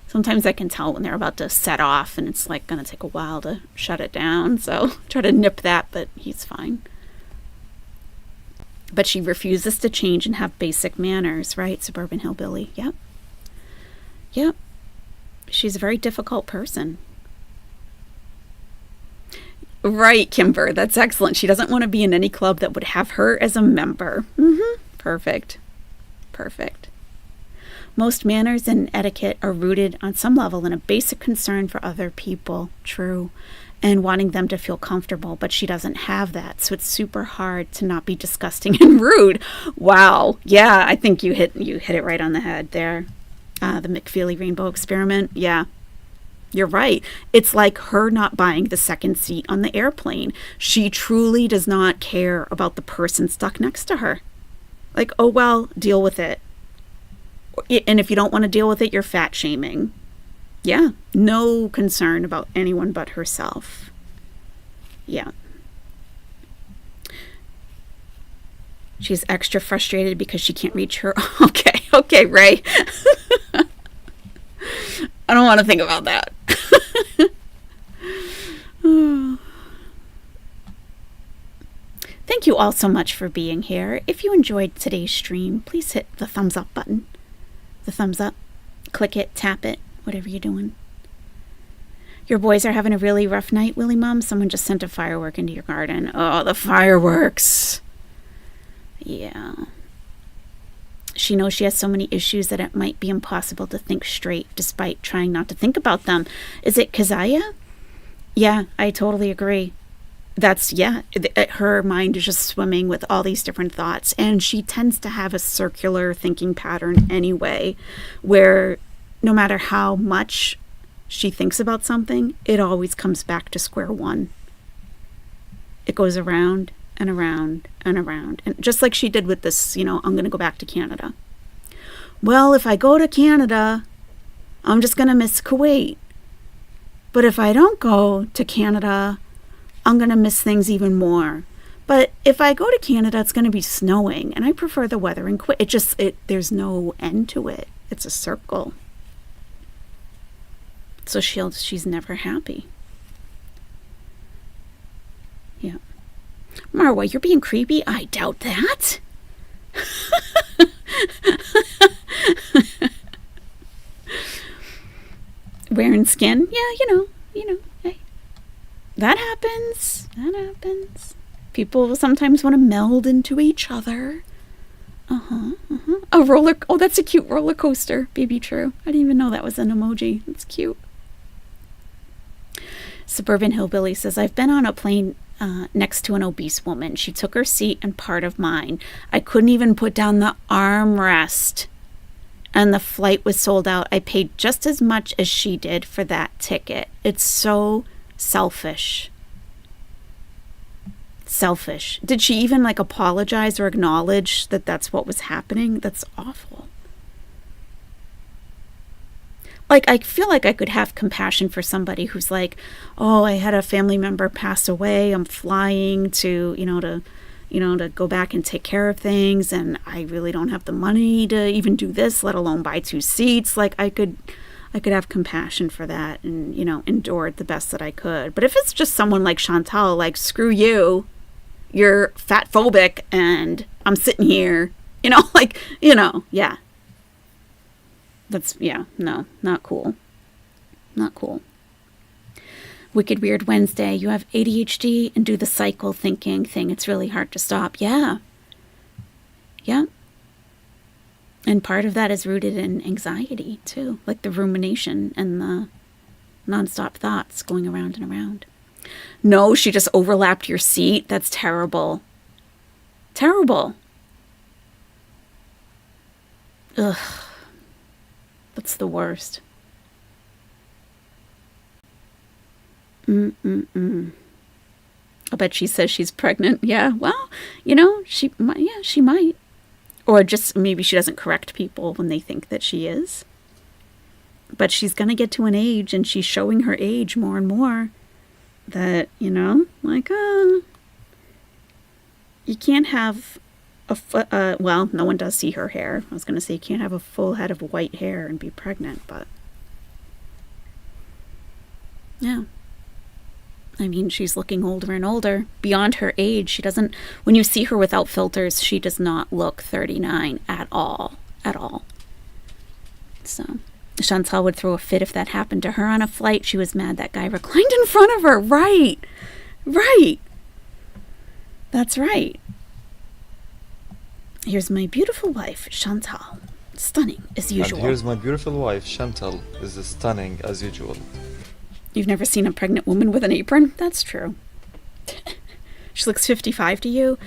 Sometimes I can tell when they're about to set off and it's like going to take a while to shut it down. So try to nip that, but he's fine. But she refuses to change and have basic manners, right? Suburban hillbilly. Yep. Yep. She's a very difficult person. Right, Kimber. That's excellent. She doesn't want to be in any club that would have her as a member. Perfect. Perfect. Most manners and etiquette are rooted on some level in a basic concern for other people. True. And wanting them to feel comfortable, but she doesn't have that. So it's super hard to not be disgusting and rude. Wow. Yeah, I think you hit it right on the head there. The McFeely Rainbow Experiment. Yeah. You're right. It's like her not buying the second seat on the airplane. She truly does not care about the person stuck next to her. Like, oh, well, deal with it. And if you don't want to deal with it, you're fat shaming. Yeah, no concern about anyone but herself. Yeah. She's extra frustrated because she can't reach her. Okay, Ray. I don't want to think about that. Thank you all so much for being here. If you enjoyed today's stream, please hit the thumbs up button. The thumbs up. Click it, tap it. Whatever you're doing. Your boys are having a really rough night, Willie Mom. Someone just sent a firework into your garden. Oh, the fireworks. Yeah. She knows she has so many issues that it might be impossible to think straight despite trying not to think about them. Is it Kazaya? Yeah, I totally agree. Her mind is just swimming with all these different thoughts. And she tends to have a circular thinking pattern anyway, where no matter how much she thinks about something, it always comes back to square one. It goes around and around and around. And just like she did with this, I'm going to go back to Canada. Well, if I go to Canada, I'm just going to miss Kuwait. But if I don't go to Canada, I'm going to miss things even more. But if I go to Canada, it's going to be snowing. And I prefer the weather in Kuwait. There's no end to it. It's a circle. So she's never happy. Yeah. Marwa, you're being creepy? I doubt that. Wearing skin? Yeah, hey. That happens. People sometimes want to meld into each other. Oh, that's a cute roller coaster. Baby True. I didn't even know that was an emoji. That's cute. Suburban Hillbilly says, I've been on a plane next to an obese woman. She took her seat and part of mine. I couldn't even put down the armrest. And the flight was sold out. I paid just as much as she did for that ticket. It's so selfish. Selfish. Did she even like apologize or acknowledge that that's what was happening? That's awful. Like, I feel like I could have compassion for somebody who's like, oh, I had a family member pass away. I'm flying to, to go back and take care of things. And I really don't have the money to even do this, let alone buy 2 seats. Like, I could have compassion for that and, endure it the best that I could. But if it's just someone like Chantal, like, screw you, you're fat phobic and I'm sitting here, yeah. That's, no, not cool. Not cool. Wicked Weird Wednesday. You have ADHD and do the cycle thinking thing. It's really hard to stop. Yeah. Yeah. And part of that is rooted in anxiety, too. Like the rumination and the nonstop thoughts going around and around. No, she just overlapped your seat. That's terrible. Terrible. Ugh. That's the worst. I bet she says she's pregnant. Yeah, well, she might. Or just maybe she doesn't correct people when they think that she is. But she's going to get to an age, and she's showing her age more and more, that, you can't have no one does see her hair. I was going to say you can't have a full head of white hair and be pregnant, but yeah. I mean, she's looking older and older. Beyond her age, she doesn't, when you see her without filters, she does not look 39 at all. At all. So, Chantal would throw a fit if that happened to her on a flight. She was mad that guy reclined in front of her. Right. Right. That's right. Here's my beautiful wife, Chantal. Stunning, as usual. And here's my beautiful wife, Chantal, is stunning, as usual. You've never seen a pregnant woman with an apron? That's true. She looks 55 to you?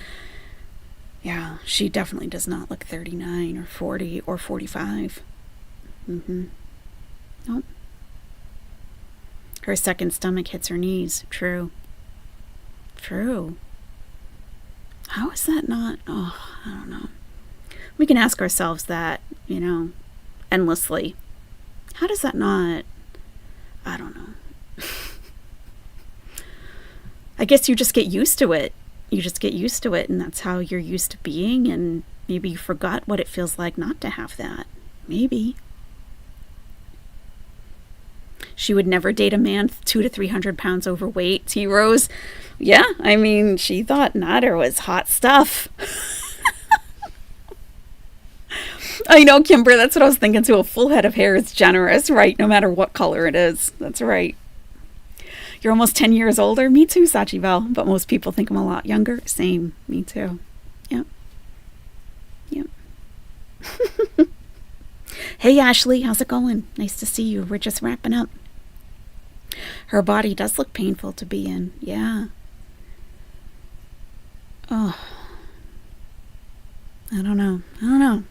Yeah, she definitely does not look 39 or 40 or 45. Nope. Her second stomach hits her knees. True. True. How is that not? Oh, I don't know. We can ask ourselves that, endlessly. How does that not? I don't know. I guess you just get used to it. You just get used to it, and that's how you're used to being, and maybe you forgot what it feels like not to have that. Maybe. She would never date a man 200 to 300 pounds overweight. T-Rose, yeah, I mean, she thought Nader was hot stuff. I know, Kimber, that's what I was thinking too. A full head of hair is generous, right? No matter what color it is. That's right. You're almost 10 years older. Me too, Sachi Bell. But most people think I'm a lot younger. Same. Me too. Yep. Yep. Hey, Ashley. How's it going? Nice to see you. We're just wrapping up. Her body does look painful to be in. Yeah. Oh. I don't know.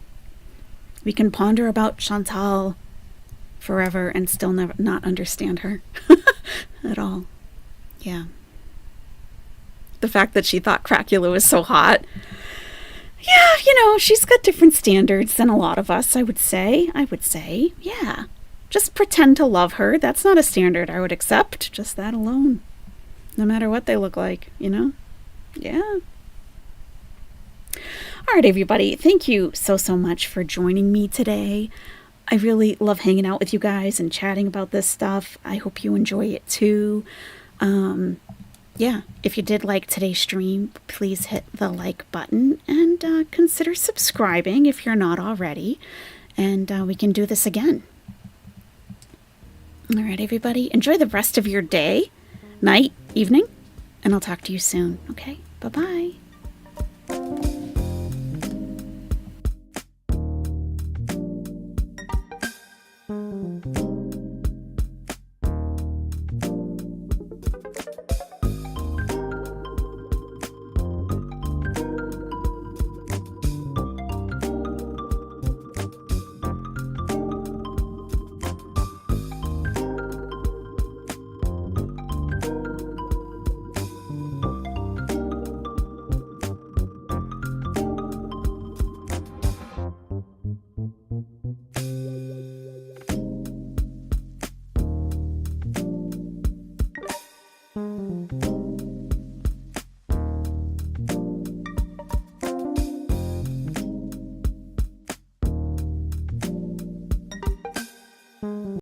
We can ponder about Chantal forever and still never not understand her at all. Yeah. The fact that she thought Cracula was so hot. Yeah, she's got different standards than a lot of us, I would say. Yeah. Just pretend to love her. That's not a standard I would accept. Just that alone. No matter what they look like, Yeah. All right, everybody. Thank you so much for joining me today. I really love hanging out with you guys and chatting about this stuff. I hope you enjoy it too. If you did like today's stream, please hit the like button and consider subscribing if you're not already. And we can do this again. All right, everybody. Enjoy the rest of your day, night, evening, and I'll talk to you soon. Okay? Bye-bye.